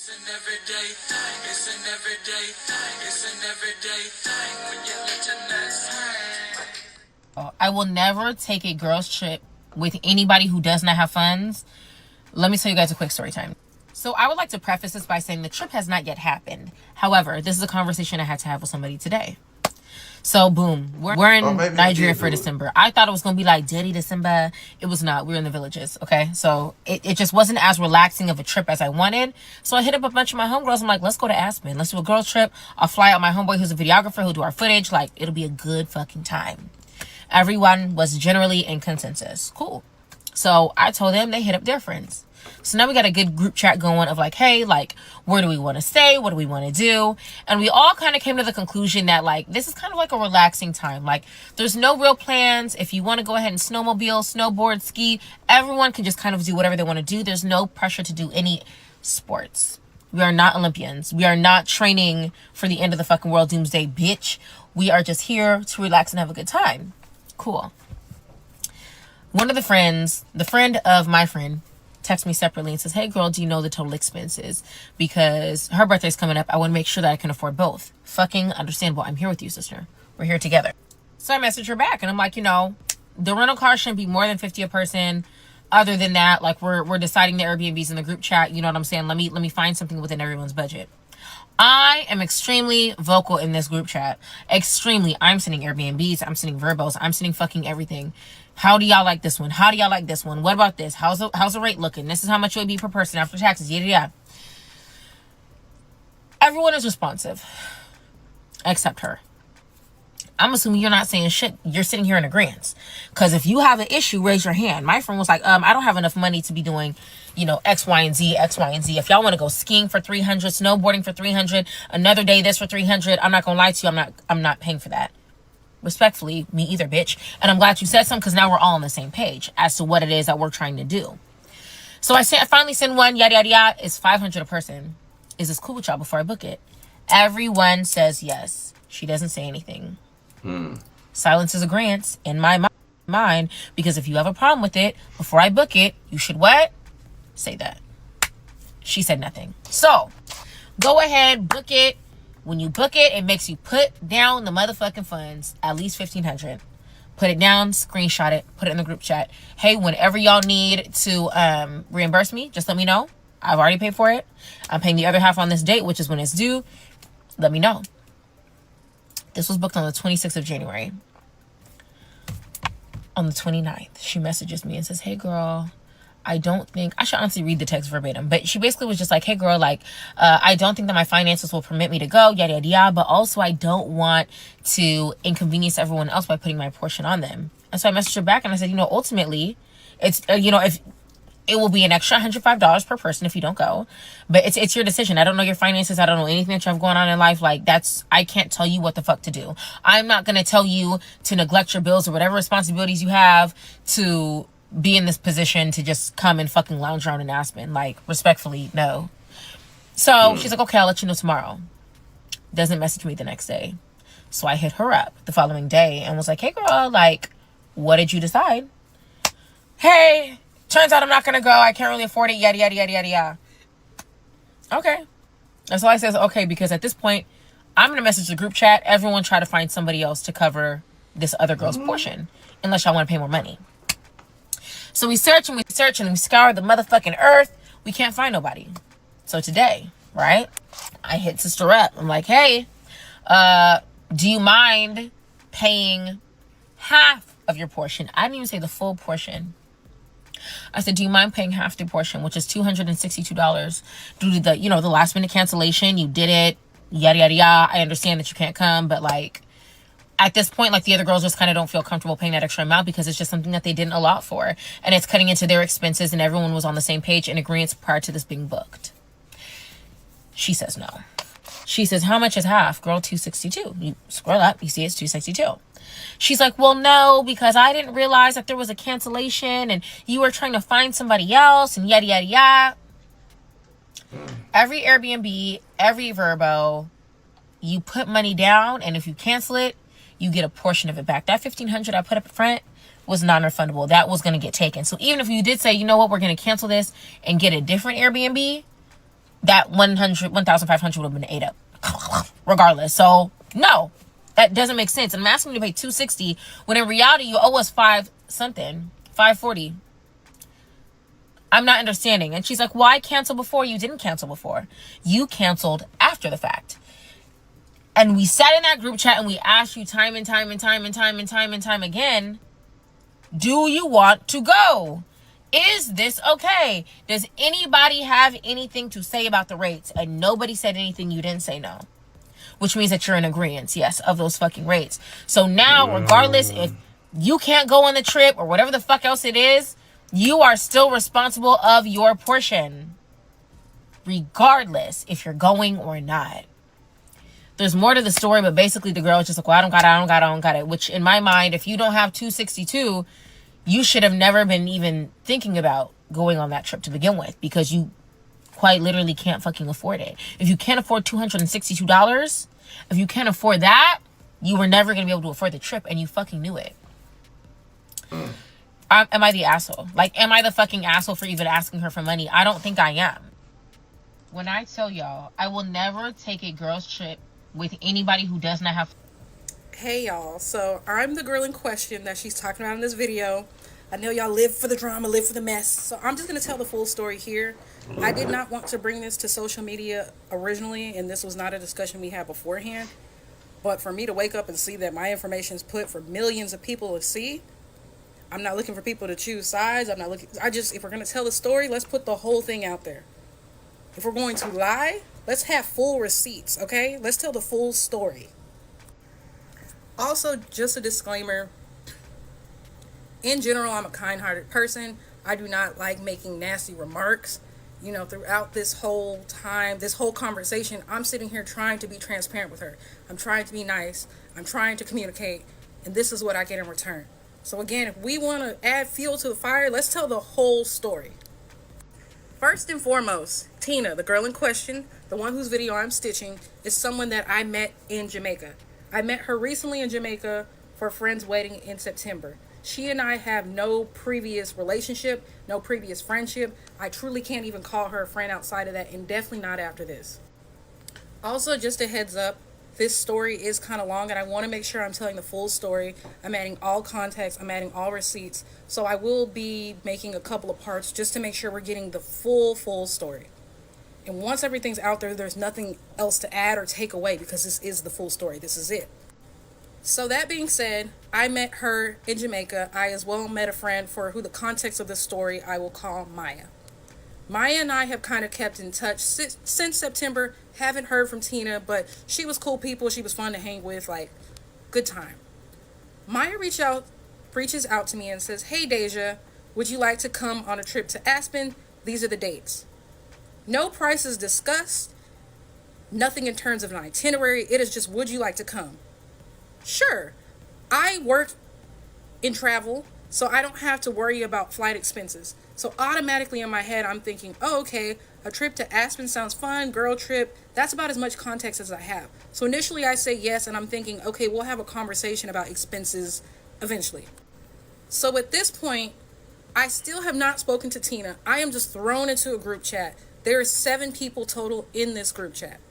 It's an everyday thing. It's an everyday thing. It's an everyday thing when you let your nuts hang. I will never take a girls trip with anybody who does not have funds. Let me tell you guys a quick story time. So I would like to preface this by saying the trip has not yet happened. However, this is a conversation I had to have with somebody today. So boom, we're in Nigeria for December. I thought it was gonna be like dirty December. It was not. We were in the villages. Okay, so it just wasn't as relaxing of a trip as I wanted. So I hit up a bunch of my homegirls. I'm like, let's go to Aspen. Let's do a girls trip. I'll fly out my homeboy who's a videographer who'll do our footage. Like, it'll be a good fucking time. Everyone was generally in consensus. Cool. So I told them, they hit up their friends. So now we got a good group chat going of like, hey, like, where do we want to stay? What do we want to do? And we all kind of came to the conclusion that, like, this is kind of like a relaxing time. Like, there's no real plans. If you want to go ahead and snowmobile, snowboard, ski, everyone can just kind of do whatever they want to do. There's no pressure to do any sports. We are not Olympians. We are not training for the end of the fucking world doomsday, bitch. We are just here to relax and have a good time. Cool. One of the friends, the friend of my friend, texts me separately and says, hey girl, do you know the total expenses? Because her birthday's coming up. I want to make sure that I can afford both. Fucking understandable. I'm here with you, sister. We're here together. So I message her back and I'm like, you know, the rental car shouldn't be more than 50 a person. Other than that, like, we're deciding the Airbnbs in the group chat. You know what I'm saying? Let me find something within everyone's budget. I am extremely vocal in this group chat. Extremely. I'm sending Airbnbs. I'm sending verbos. I'm sending fucking everything. How do y'all like this one? How do y'all like this one? What about this? How's the rate looking? This is how much it would be per person after taxes. Yada yada. Everyone is responsive. Except her. I'm assuming you're not saying shit. You're sitting here in agreement. Because if you have an issue, raise your hand. My friend was like, I don't have enough money to be doing, you know, X, Y, and Z, X, Y, and Z. If y'all want to go skiing for $300, snowboarding for $300, another day this for $300, I'm not gonna lie to you. I'm not paying for that. Respectfully, me either, bitch. And I'm glad you said something because now we're all on the same page as to what it is that we're trying to do. So I finally send one, yada, yada, yada. It's $500 a person. Is this cool with y'all before I book it? Everyone says yes. She doesn't say anything. Silence is agreement in my mind, because if you have a problem with it, before I book it, you should what? Say that. She said nothing. So, go ahead, book it. When you book it, it makes you put down the motherfucking funds, at least $1,500. Put it down, screenshot it, put it in the group chat. Hey, whenever y'all need to reimburse me, just let me know. I've already paid for it. I'm paying the other half on this date, which is when it's due. Let me know. This was booked on the 26th of January. On the 29th, she messages me and says, hey girl, I don't think, I should honestly read the text verbatim, but she basically was just like, hey girl, like, I don't think that my finances will permit me to go, yada, yada, yada, but also I don't want to inconvenience everyone else by putting my portion on them. And so I messaged her back and I said, you know, ultimately, it's, you know, if it will be an extra $105 per person if you don't go, but it's your decision. I don't know your finances. I don't know anything that you have going on in life. Like, I can't tell you what the fuck to do. I'm not going to tell you to neglect your bills or whatever responsibilities you have to be in this position to just come and fucking lounge around in Aspen. Like, respectfully, no. So she's like, okay, I'll let you know tomorrow. Doesn't message me the next day. So I hit her up the following day and was like, hey girl, like, what did you decide? Hey, turns out I'm not going to go. I can't really afford it. Yada, yada, yada, yada, yada. Okay. And so I says, okay, because at this point, I'm going to message the group chat. Everyone try to find somebody else to cover this other girl's portion. Unless y'all want to pay more money. So we search and we scour the motherfucking earth. We can't find nobody. So today, right, I hit sister up. I'm like, hey, do you mind paying half of your portion? I didn't even say the full portion. I said, do you mind paying half the portion, which is $262 due to the, you know, the last minute cancellation? You did it, yada, yada, yada. I understand that you can't come, but like, at this point, like, the other girls just kind of don't feel comfortable paying that extra amount because it's just something that they didn't allot for. And it's cutting into their expenses, and everyone was on the same page in agreement prior to this being booked. She says no. She says, how much is half? Girl, $262. You scroll up, you see it's $262. She's like, well, no, because I didn't realize that there was a cancellation and you were trying to find somebody else and yada, yada, yada. Every Airbnb, every Verbo, you put money down, and if you cancel it, you get a portion of it back. That $1,500 I put up front was non-refundable. That was going to get taken. So even if you did say, you know what, we're going to cancel this and get a different Airbnb, that 1,500 would have been ate up regardless. So no, that doesn't make sense. And I'm asking you to pay $260 when in reality you owe us $540. I'm not understanding. And she's like, why cancel before? You didn't cancel before. You canceled after the fact. And we sat in that group chat and we asked you time and time again, do you want to go? Is this okay? Does anybody have anything to say about the rates? And nobody said anything. You didn't say no. Which means that you're in agreement, yes, of those fucking rates. So now, regardless if you can't go on the trip or whatever the fuck else it is, you are still responsible of your portion. Regardless if you're going or not. There's more to the story, but basically the girl is just like, well, I don't got it. Which in my mind, if you don't have $262, you should have never been even thinking about going on that trip to begin with, because you quite literally can't fucking afford it. If you can't afford $262, if you can't afford that, you were never going to be able to afford the trip, and you fucking knew it. Am I the asshole? Like, am I the fucking asshole for even asking her for money? I don't think I am. When I tell y'all, I will never take a girl's trip with anybody who does not have... Hey y'all, so I'm the girl in question that she's talking about in this video. I know y'all live for the drama, live for the mess, so I'm just going to tell the full story here. I did not want to bring this to social media originally, and this was not a discussion we had beforehand. But for me to wake up and see that my information is put for millions of people to see, I'm not looking for people to choose sides. If we're going to tell the story, let's put the whole thing out there. If we're going to lie, let's have full receipts, okay? Let's tell the full story. Also, just a disclaimer. In general, I'm a kind-hearted person. I do not like making nasty remarks. You know, throughout this whole time, this whole conversation, I'm sitting here trying to be transparent with her. I'm trying to be nice. I'm trying to communicate. And this is what I get in return. So again, if we want to add fuel to the fire, let's tell the whole story. First and foremost, Tina, the girl in question, the one whose video I'm stitching, is someone that I met in Jamaica. I met her recently in Jamaica for a friend's wedding in September. She and I have no previous relationship, no previous friendship. I truly can't even call her a friend outside of that, and definitely not after this. Also, just a heads up, this story is kind of long, and I want to make sure I'm telling the full story. I'm adding all context, I'm adding all receipts, so I will be making a couple of parts just to make sure we're getting the full story. And once everything's out there, there's nothing else to add or take away, because this is the full story. This is it. So that being said, I met her in Jamaica. I as well met a friend for who the context of the story I will call Maya. Maya and I have kind of kept in touch since September. Haven't heard from Tina, but she was cool people. She was fun to hang with, like, good time. Maya reaches out to me and says, hey Deja, would you like to come on a trip to Aspen? These are the dates. No prices discussed, nothing in terms of an itinerary. It is just, would you like to come? Sure. I work in travel, so I don't have to worry about flight expenses. So automatically in my head, I'm thinking, oh, okay, a trip to Aspen sounds fun, girl trip. That's about as much context as I have. So initially I say yes, and I'm thinking, okay, we'll have a conversation about expenses eventually. So at this point, I still have not spoken to Tina. I am just thrown into a group chat. There are 7 people total in this group chat.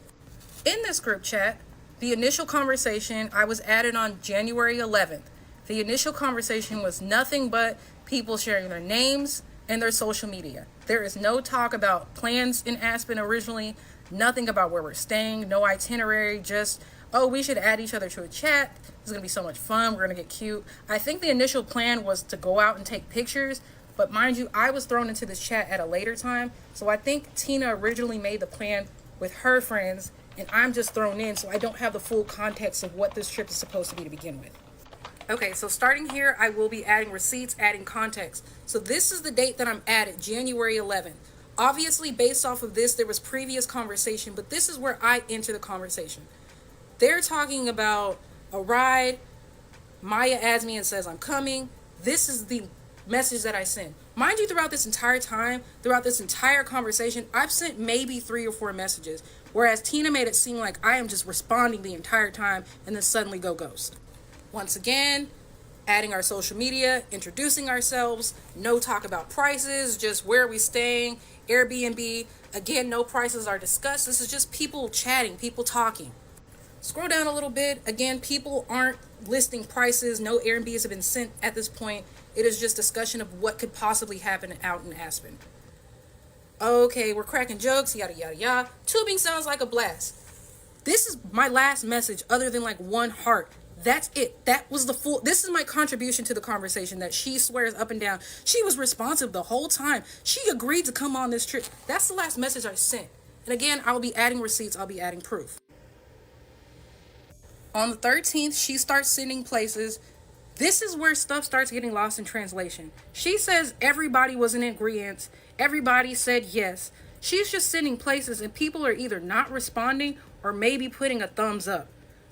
In this group chat, the initial conversation, I was added on January 11th. The initial conversation was nothing but people sharing their names and their social media. There is no talk about plans in Aspen originally, nothing about where we're staying, no itinerary, just, oh, we should add each other to a chat. This is going to be so much fun. We're going to get cute. I think the initial plan was to go out and take pictures, but mind you, I was thrown into this chat at a later time. So I think Tina originally made the plan with her friends, and I'm just thrown in, so I don't have the full context of what this trip is supposed to be to begin with. Okay, so starting here, I will be adding receipts, adding context. So this is the date that I'm added, January 11th. Obviously, based off of this, there was previous conversation, but this is where I enter the conversation. They're talking about a ride. Maya adds me and says, I'm coming. This is the message that I send. Mind you, throughout this entire time, throughout this entire conversation, I've sent maybe 3 or 4 messages, whereas Tina made it seem like I am just responding the entire time and then suddenly go ghost. Once again, adding our social media, introducing ourselves, no talk about prices, just where are we staying, Airbnb. Again, no prices are discussed. This is just people chatting, people talking. Scroll down a little bit. Again, people aren't listing prices. No Airbnbs have been sent at this point. It is just discussion of what could possibly happen out in Aspen. Okay, we're cracking jokes, yada, yada, yada. Tubing sounds like a blast. This is my last message other than like one heart. That's it. That was the full. This is my contribution to the conversation that she swears up and down. She was responsive the whole time. She agreed to come on this trip. That's the last message I sent. And again, I will be adding receipts. I'll be adding proof. On the 13th, she starts sending places. This is where stuff starts getting lost in translation. She says everybody was in agreement. Everybody said yes. She's just sending places and people are either not responding or maybe putting a thumbs up.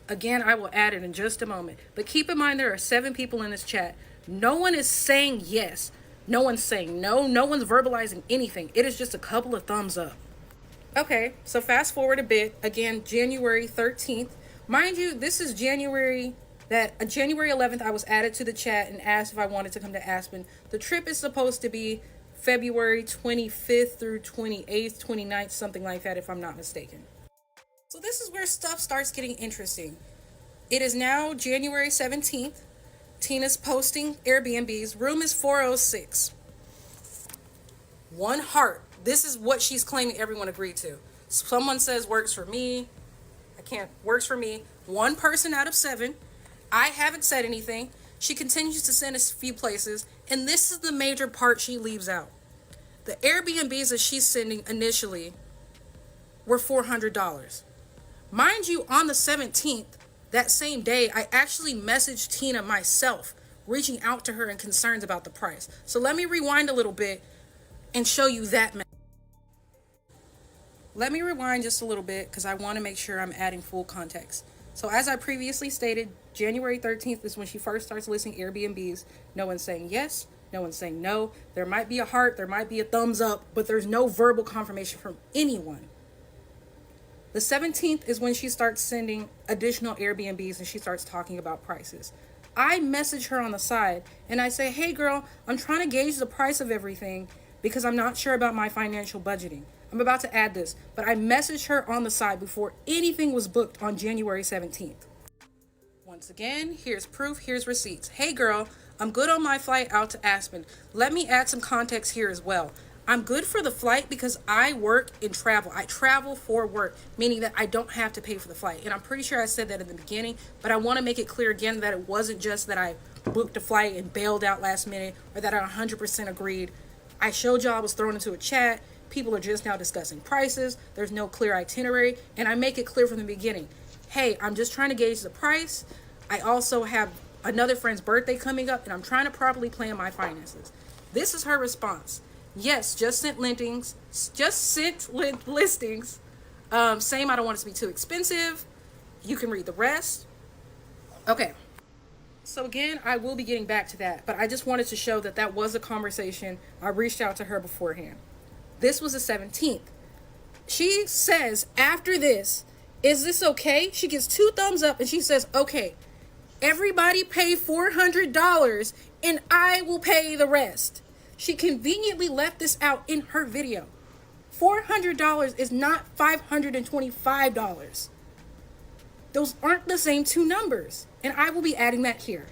Again, I will add it in just a moment. But keep in mind there are 7 people in this chat. No one is saying yes. No one's saying no. No one's verbalizing anything. It is just a couple of thumbs up. Okay, so fast forward a bit. Again, January 13th. Mind you, this is January 11th, I was added to the chat and asked if I wanted to come to Aspen. The trip is supposed to be February 25th through 28th, 29th, something like that, if I'm not mistaken. So this is where stuff starts getting interesting. It is now January 17th. Tina's posting Airbnbs. Room is 406. One heart. This is what she's claiming everyone agreed to. Someone says works for me. Works for me. 1 person out of 7. I haven't said anything. She continues to send us a few places, and this is the major part she leaves out. The Airbnbs that she's sending initially were $400. Mind you, on the 17th, that same day, I actually messaged Tina myself, reaching out to her and concerns about the price. So let me rewind a little bit and show you that message. Let me rewind just a little bit because I want to make sure I'm adding full context. So as I previously stated, January 13th is when she first starts listing Airbnbs. No one's saying yes. No one's saying no. There might be a heart. There might be a thumbs up, but there's no verbal confirmation from anyone. The 17th is when she starts sending additional Airbnbs and she starts talking about prices. I message her on the side and I say, hey girl, I'm trying to gauge the price of everything because I'm not sure about my financial budgeting. I'm about to add this, but I messaged her on the side before anything was booked on January 17th. Once again, here's proof, here's receipts. Hey girl, I'm good on my flight out to Aspen. Let me add some context here as well. I'm good for the flight because I work and travel. I travel for work, meaning that I don't have to pay for the flight. And I'm pretty sure I said that in the beginning, but I want to make it clear again that it wasn't just that I booked a flight and bailed out last minute or that I 100% agreed. I showed y'all I was thrown into a chat. People are just now discussing prices. There's no clear itinerary. And I make it clear from the beginning. Hey, I'm just trying to gauge the price. I also have another friend's birthday coming up and I'm trying to properly plan my finances. This is her response. Yes, just sent listings. Same, I don't want it to be too expensive. You can read the rest. Okay. So again, I will be getting back to that, but I just wanted to show that that was a conversation. I reached out to her beforehand. This was the 17th. She says, after this, is this okay? She gets 2 thumbs up and she says, okay, everybody pay $400 and I will pay the rest. She conveniently left this out in her video. $400 is not $525. Those aren't the same 2 numbers. And I will be adding that here.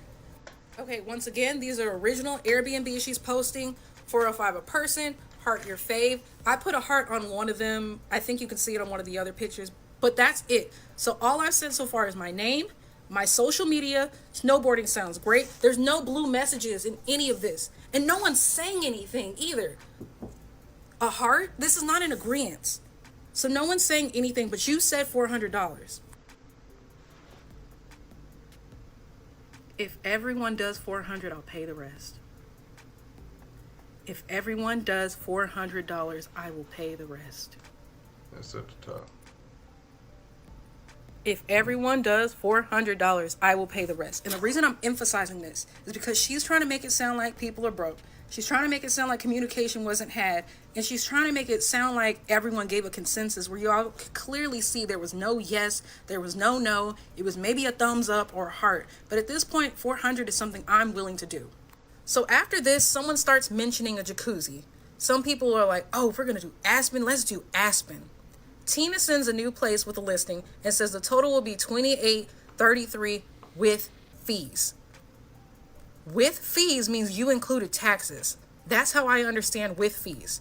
Okay, once again, these are original Airbnb she's posting. $405 a person. Heart your fave. I put a heart on one of them. I think you can see it on one of the other pictures. But that's it. So all I've sent so far is my name, my social media. Snowboarding sounds great. There's no blue messages in any of this. And no one's saying anything either. A heart? This is not an agreement. So no one's saying anything, but you said $400. If everyone does $400, I'll pay the rest. If everyone does $400, I will pay the rest. That's at the top. If everyone does $400, I will pay the rest. And the reason I'm emphasizing this is because she's trying to make it sound like people are broke. She's trying to make it sound like communication wasn't had. And she's trying to make it sound like everyone gave a consensus where you all could clearly see there was no yes, there was no no. It was maybe a thumbs up or a heart. But at this point, $400 is something I'm willing to do. So after this, someone starts mentioning a jacuzzi. Some people are like, oh, if we're going to do Aspen, let's do Aspen. Tina sends a new place with a listing and says the total will be $28.33 with fees. With fees means you included taxes. That's how I understand with fees.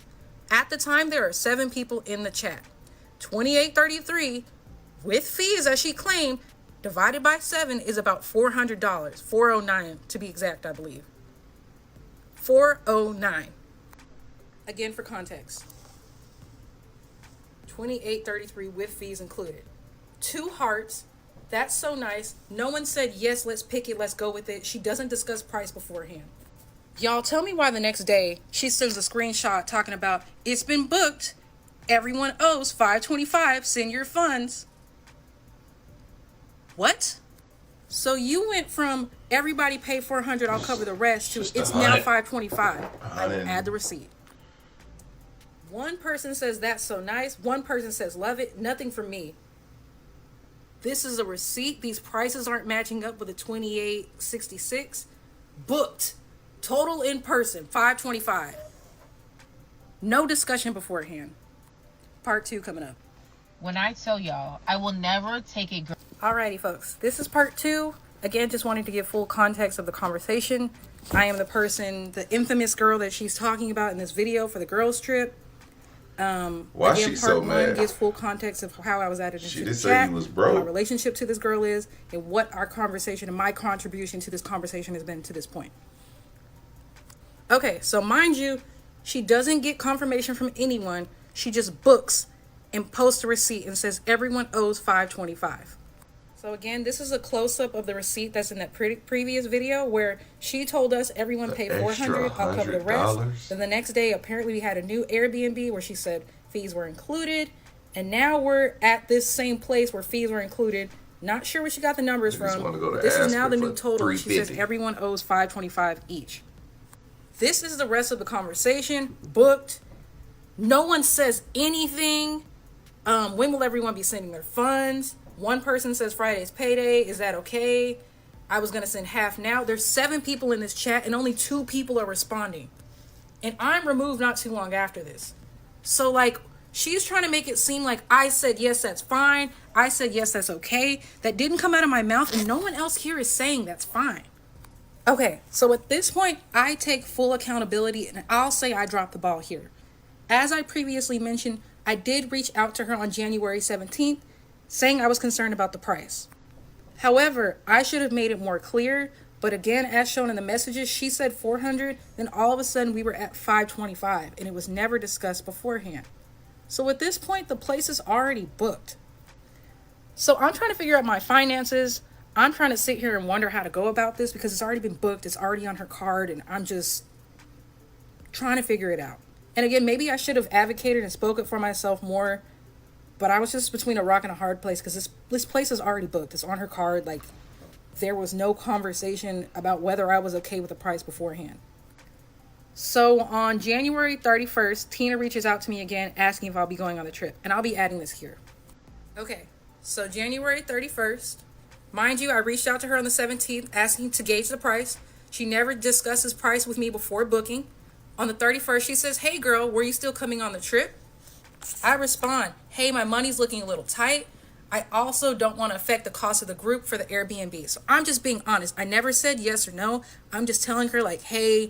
At the time, there are 7 people in the chat. $28.33 with fees, as she claimed, divided by 7 is about $400. $409 to be exact, I believe. $409. Again, for context. $28.33 with fees included. 2 hearts. That's so nice. No one said, yes, let's pick it, let's go with it. She doesn't discuss price beforehand. Y'all, tell me why the next day she sends a screenshot talking about, it's been booked. Everyone owes $525. Send your funds. What? So you went from everybody pay $400, I'll cover the rest, to it's now $525. I will add the receipt. One person says that's so nice. One person says love it. Nothing for me. This is a receipt. These prices aren't matching up with the $28.66. Booked. Total in person, $525. No discussion beforehand. Part 2 coming up. When I tell y'all, I will never take a girl. Alrighty, folks. This is part 2. Again, just wanting to give full context of the conversation. I am the person, the infamous girl that she's talking about in this video for the girls trip. Why again, she so mad? Gives full context of how I was added into She the didn't chat, say you was broke. what my relationship to this girl is, and what our conversation and my contribution to this conversation has been to this point. Okay, so mind you, she doesn't get confirmation from anyone. She just books and posts a receipt and says everyone owes $525. So again, this is a close-up of the receipt that's in that previous video where she told us everyone paid $400, I'll cover the rest. Then the next day, apparently we had a new Airbnb where she said fees were included. And now we're at this same place where fees were included. Not sure where she got the numbers from. This is now the new total. She says everyone owes $525 each. This is the rest of the conversation. Booked. No one says anything. When will everyone be sending their funds? One person says Friday's payday. Is that okay? I was going to send half now. There's 7 people in this chat and only 2 people are responding. And I'm removed not too long after this. So like, she's trying to make it seem like I said, yes, that's fine. I said, yes, that's okay. That didn't come out of my mouth and no one else here is saying that's fine. Okay, so at this point, I take full accountability and I'll say I dropped the ball here. As I previously mentioned, I did reach out to her on January 17th, saying I was concerned about the price. However, I should have made it more clear, but again, as shown in the messages, she said $400, then all of a sudden we were at $525, and it was never discussed beforehand. So at this point, the place is already booked. So I'm trying to figure out my finances. I'm trying to sit here and wonder how to go about this because it's already been booked, it's already on her card, and I'm just trying to figure it out. And again, maybe I should have advocated and spoken for myself more, but I was just between a rock and a hard place because this place is already booked. It's on her card. Like, there was no conversation about whether I was okay with the price beforehand. So on January 31st, Tina reaches out to me again asking if I'll be going on the trip. And I'll be adding this here. Okay, so January 31st. Mind you, I reached out to her on the 17th asking to gauge the price. She never discusses price with me before booking. On the 31st, she says, hey girl, were you still coming on the trip? I respond, hey, my money's looking a little tight. I also don't want to affect the cost of the group for the Airbnb. So I'm just being honest. I never said yes or no. I'm just telling her like, hey,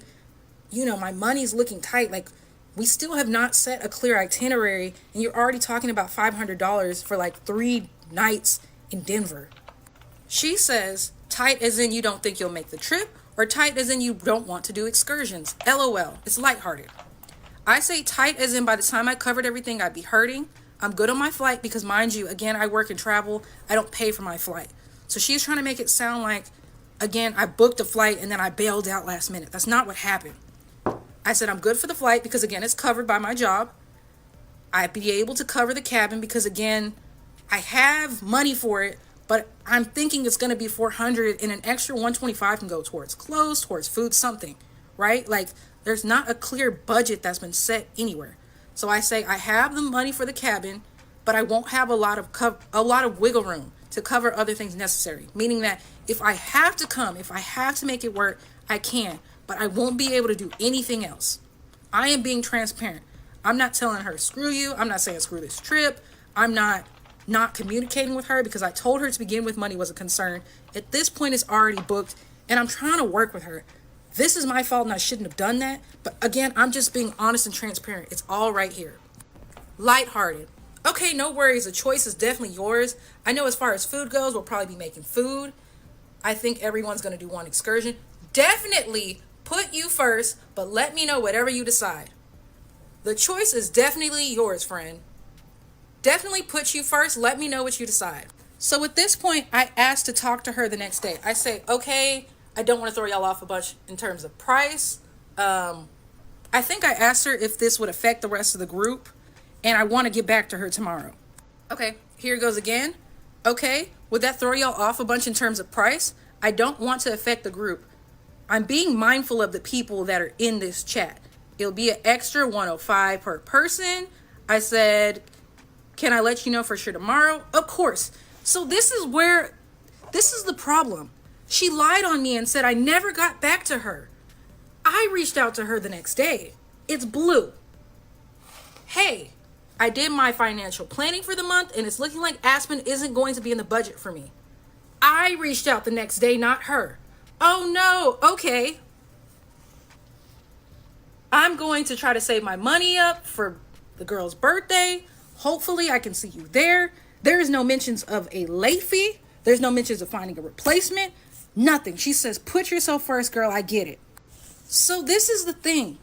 you know, my money's looking tight. Like, we still have not set a clear itinerary and you're already talking about $500 for like 3 nights in Denver. She says, tight as in you don't think you'll make the trip, or tight as in you don't want to do excursions. LOL, it's lighthearted. I say tight as in by the time I covered everything, I'd be hurting. I'm good on my flight because, mind you, again, I work and travel. I don't pay for my flight. So she's trying to make it sound like, again, I booked a flight and then I bailed out last minute. That's not what happened. I said I'm good for the flight because, again, it's covered by my job. I'd be able to cover the cabin because, again, I have money for it, but I'm thinking it's going to be $400 and an extra $125 can go towards clothes, towards food, something, right? Like, there's not a clear budget that's been set anywhere. So I say I have the money for the cabin, but I won't have a lot of wiggle room to cover other things necessary. Meaning that if I have to come, if I have to make it work, I can, but I won't be able to do anything else. I am being transparent. I'm not telling her screw you. I'm not saying screw this trip. I'm not communicating with her because I told her to begin with money was a concern. At this point it's already booked and I'm trying to work with her. This is my fault and I shouldn't have done that. But again, I'm just being honest and transparent. It's all right here. Lighthearted. Okay, no worries. The choice is definitely yours. I know as far as food goes, we'll probably be making food. I think everyone's going to do one excursion. Definitely put you first, but let me know whatever you decide. The choice is definitely yours, friend. Definitely put you first. Let me know what you decide. So at this point, I asked to talk to her the next day. I say, okay, I don't want to throw y'all off a bunch in terms of price. I think I asked her if this would affect the rest of the group, and I want to get back to her tomorrow. Okay, here goes again. Okay, would that throw y'all off a bunch in terms of price? I don't want to affect the group. I'm being mindful of the people that are in this chat. It'll be an extra 105 per person. I said, can I let you know for sure tomorrow? Of course. So this is the problem. She lied on me and said I never got back to her. I reached out to her the next day. It's Blue. Hey, I did my financial planning for the month and it's looking like Aspen isn't going to be in the budget for me. I reached out the next day, not her. Oh no, okay. I'm going to try to save my money up for the girl's birthday. Hopefully I can see you there. There is no mentions of a late fee. There's no mentions of finding a replacement. Nothing. She says, put yourself first, girl. I get it. So this is the thing.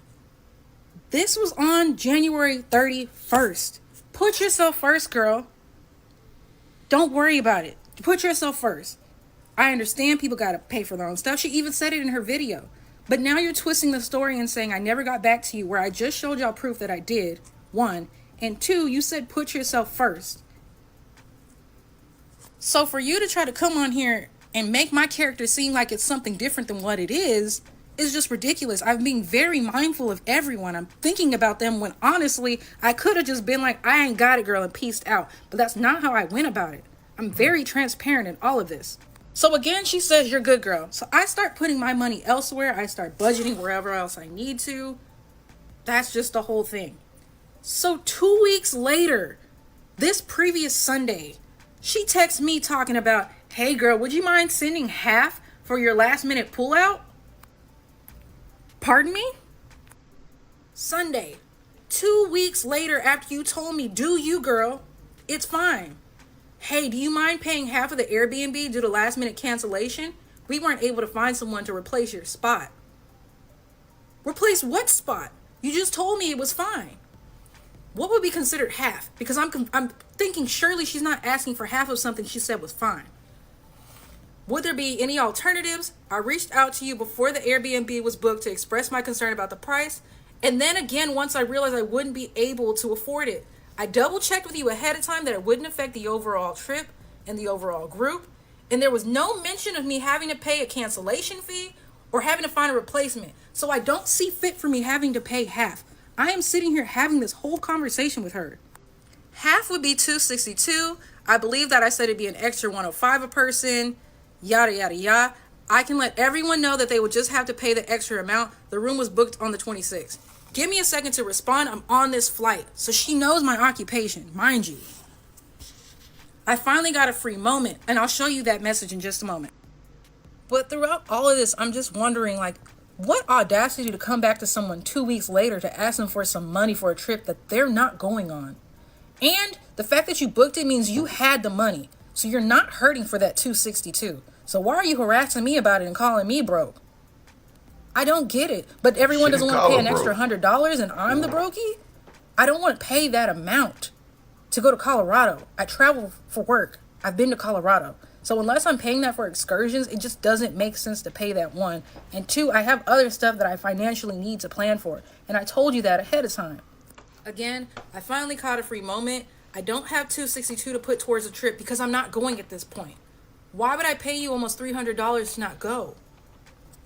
This was on January 31st. Put yourself first, girl. Don't worry about it. Put yourself first. I understand people got to pay for their own stuff. She even said it in her video. But now you're twisting the story and saying I never got back to you where I just showed y'all proof that I did, one. And two, you said put yourself first. So for you to try to come on here and make my character seem like it's something different than what it is just ridiculous. I'm being very mindful of everyone. I'm thinking about them when honestly, I could have just been like, I ain't got it, girl, and peaced out. But that's not how I went about it. I'm very transparent in all of this. So again, she says, you're good, girl. So I start putting my money elsewhere. I start budgeting wherever else I need to. That's just the whole thing. So 2 weeks later, this previous Sunday, she texts me talking about, hey girl, would you mind sending half for your last minute pullout? Pardon me? Sunday, 2 weeks later after you told me, do you girl, it's fine. Hey, do you mind paying half of the Airbnb due to last minute cancellation? We weren't able to find someone to replace your spot. Replace what spot? You just told me it was fine. What would be considered half? Because I'm thinking surely she's not asking for half of something she said was fine. Would there be any alternatives? I reached out to you before the Airbnb was booked to express my concern about the price. And then again, once I realized I wouldn't be able to afford it, I double checked with you ahead of time that it wouldn't affect the overall trip and the overall group. And there was no mention of me having to pay a cancellation fee or having to find a replacement. So I don't see fit for me having to pay half. I am sitting here having this whole conversation with her. Half would be $262. I believe that I said it'd be an extra $105 a person, yada, yada, yada. I can let everyone know that they would just have to pay the extra amount. The room was booked on the 26th. Give me a second to respond. I'm on this flight. So she knows my occupation, mind you. I finally got a free moment, and I'll show you that message in just a moment. But throughout all of this, I'm just wondering, like, what audacity to come back to someone 2 weeks later to ask them for some money for a trip that they're not going on. And the fact that you booked it means you had the money. So you're not hurting for that $262. So why are you harassing me about it and calling me broke? I don't get it. But everyone doesn't want to pay an extra $100 and I'm the brokey? I don't want to pay that amount to go to Colorado. I travel for work. I've been to Colorado. So unless I'm paying that for excursions, it just doesn't make sense to pay that, one. And two, I have other stuff that I financially need to plan for. And I told you that ahead of time. Again, I finally caught a free moment. I don't have $262 to put towards the trip because I'm not going at this point. Why would I pay you almost $300 to not go?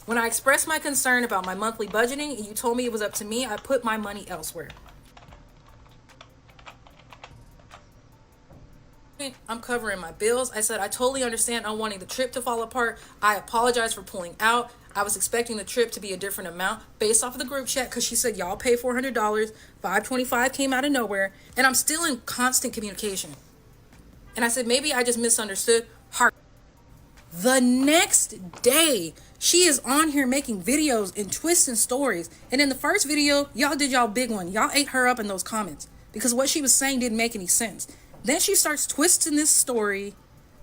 When I expressed my concern about my monthly budgeting and you told me it was up to me, I put my money elsewhere. I'm covering my bills. I said I totally understand on wanting the trip to fall apart. I apologize for pulling out. I was expecting the trip to be a different amount based off of the group chat because she said, y'all pay $400. $525 came out of nowhere. And I'm still in constant communication. And I said, maybe I just misunderstood her. The next day, she is on here making videos and twisting stories. And in the first video, y'all did y'all big one. Y'all ate her up in those comments because what she was saying didn't make any sense. Then she starts twisting this story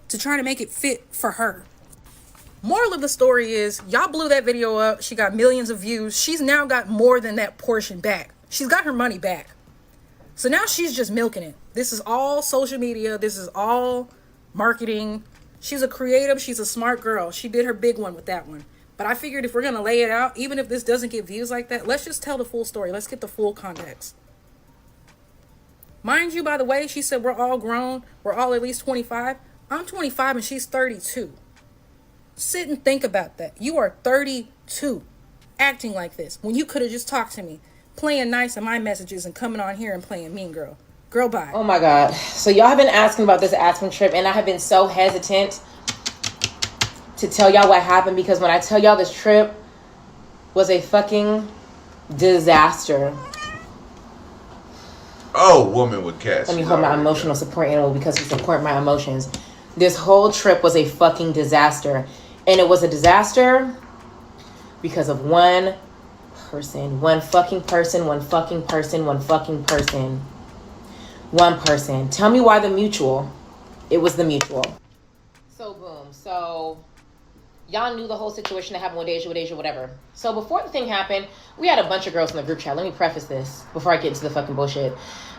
to try to make it fit for her. Moral of the story is, y'all blew that video up. She got millions of views. She's now got more than that portion back. She's got her money back. So now she's just milking it. This is all social media. This is all marketing. She's a creative. She's a smart girl. She did her big one with that one. But I figured if we're going to lay it out, even if this doesn't get views like that, let's just tell the full story. Let's get the full context. Mind you, by the way, she said we're all grown. We're all at least 25. I'm 25 and she's 32. Sit and think about that. You are 32 acting like this when you could have just talked to me, playing nice on my messages and coming on here and playing mean girl. Girl, bye. Oh my God. So y'all have been asking about this Aspen trip, and I have been so hesitant to tell y'all what happened because when I tell y'all this trip was a fucking disaster. Oh, woman with cats. Let me hold my emotional support animal because we support my emotions. This whole trip was a fucking disaster. And it was a disaster because of one person. One fucking person. One fucking person. One fucking person. One person. Tell me why the mutual. It was the mutual. So boom. So y'all knew the whole situation that happened with Deja, whatever. So before the thing happened, we had a bunch of girls in the group chat. Let me preface this before I get into the fucking bullshit.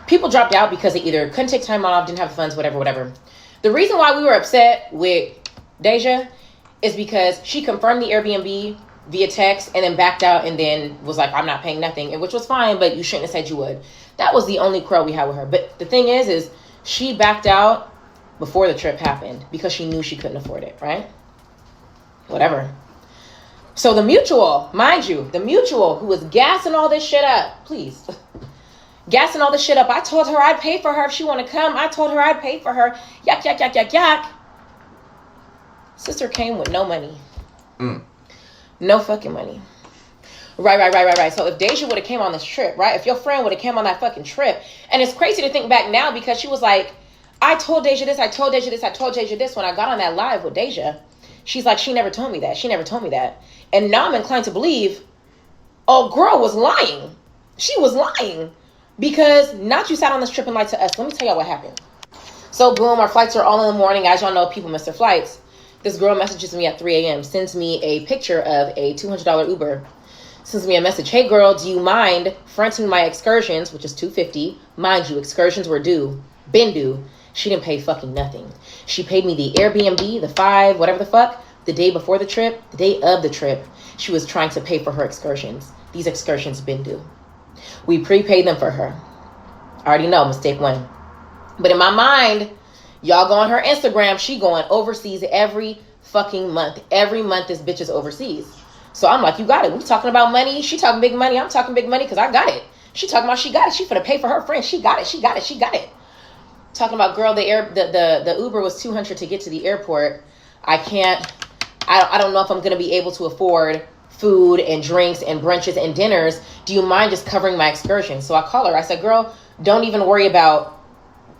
People dropped out because they either couldn't take time off, didn't have funds, whatever. The reason why we were upset with Deja is because she confirmed the Airbnb via text and then backed out and then was like, I'm not paying nothing, and which was fine, but you shouldn't have said you would. That was the only quarrel we had with her. But the thing is she backed out before the trip happened because she knew she couldn't afford it, right? Whatever. So the mutual, mind you, the mutual who was gassing all this shit up, please. Gassing all this shit up. I told her I'd pay for her if she want to come. I told her I'd pay for her. Yak. Sister came with no money. No fucking money. Right. So if Deja would have came on this trip, right? If your friend would have came on that fucking trip, and it's crazy to think back now because she was like, I told Deja this, I told Deja this when I got on that live with Deja. She's like, she never told me that. And now I'm inclined to believe, oh, girl was lying. She was lying. Because not you sat on this trip and lied to us. Let me tell y'all what happened. So boom, our flights are all in the morning. As y'all know, people miss their flights. This girl messages me at 3 a.m. Sends me a picture of a $200 Uber. Sends me a message. Hey girl, do you mind fronting my excursions, which is $250. Mind you, excursions were been due. She didn't pay fucking nothing. She paid me the Airbnb, the $5, whatever the fuck, the day before the trip, the day of the trip. She was trying to pay for her excursions. These excursions been due. We prepaid them for her. I already know, mistake one. But in my mind, y'all go on her Instagram, she going overseas every fucking month. Every month this bitch is overseas. So I'm like, you got it. We talking about money. She talking big money. I'm talking big money because I got it. She talking about she got it. She finna pay for her friend. She got it. Talking about, girl, the Uber was $200 to get to the airport. I don't know if I'm going to be able to afford food and drinks and brunches and dinners. Do you mind just covering my excursion? So I call her. I said, girl, don't even worry about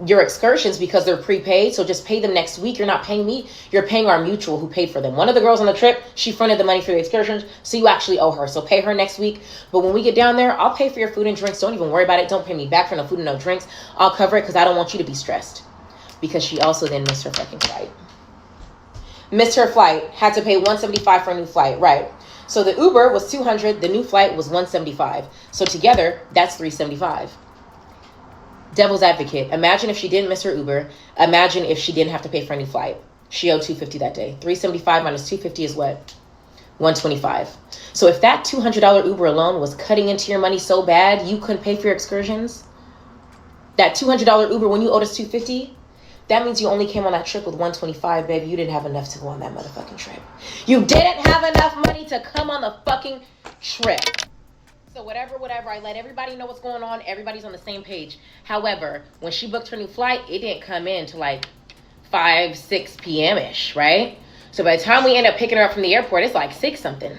your excursions because they're prepaid. So just pay them next week. You're not paying me. You're paying our mutual who paid for them. One of the girls on the trip, she fronted the money for the excursions. So you actually owe her. So pay her next week. But when we get down there, I'll pay for your food and drinks. Don't even worry about it. Don't pay me back for no food and no drinks. I'll cover it because I don't want you to be stressed. Because she also then missed her fucking flight. Missed her flight. Had to pay $175 for a new flight. Right. So the Uber was $200. The new flight was $175. So together, that's $375. Devil's advocate. Imagine if she didn't miss her Uber. Imagine if she didn't have to pay for a new flight. She owed $250 that day. $375 minus $250 is what? $125. So if that $200 Uber alone was cutting into your money so bad you couldn't pay for your excursions, that $200 Uber when you owed us $250, that means you only came on that trip with $125, baby. You didn't have enough to go on that motherfucking trip. You didn't have enough money to come on the fucking trip. So whatever, I let everybody know what's going on. Everybody's on the same page. However, when she booked her new flight, it didn't come in till like 5, 6 p.m. ish, right? So by the time we end up picking her up from the airport, it's like 6 something.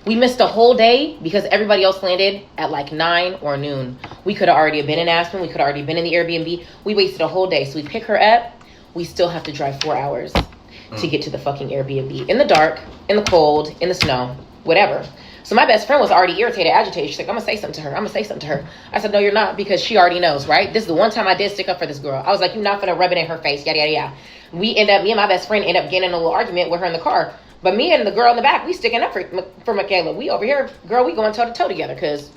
We missed a whole day because everybody else landed at like 9 or noon. We could have already been in Aspen. We could have already been in the Airbnb. We wasted a whole day. So we pick her up. We still have to drive 4 hours to get to the fucking Airbnb. In the dark, in the cold, in the snow, whatever. So my best friend was already irritated, agitated. She's like, I'm going to say something to her. I'm going to say something to her. I said, no, you're not, because she already knows, right? This is the one time I did stick up for this girl. I was like, you're not going to rub it in her face, yada, yada, yada. Me and my best friend end up getting in a little argument with her in the car. But me and the girl in the back, we sticking up for Michaela. We over here, girl, we going toe to toe together. Because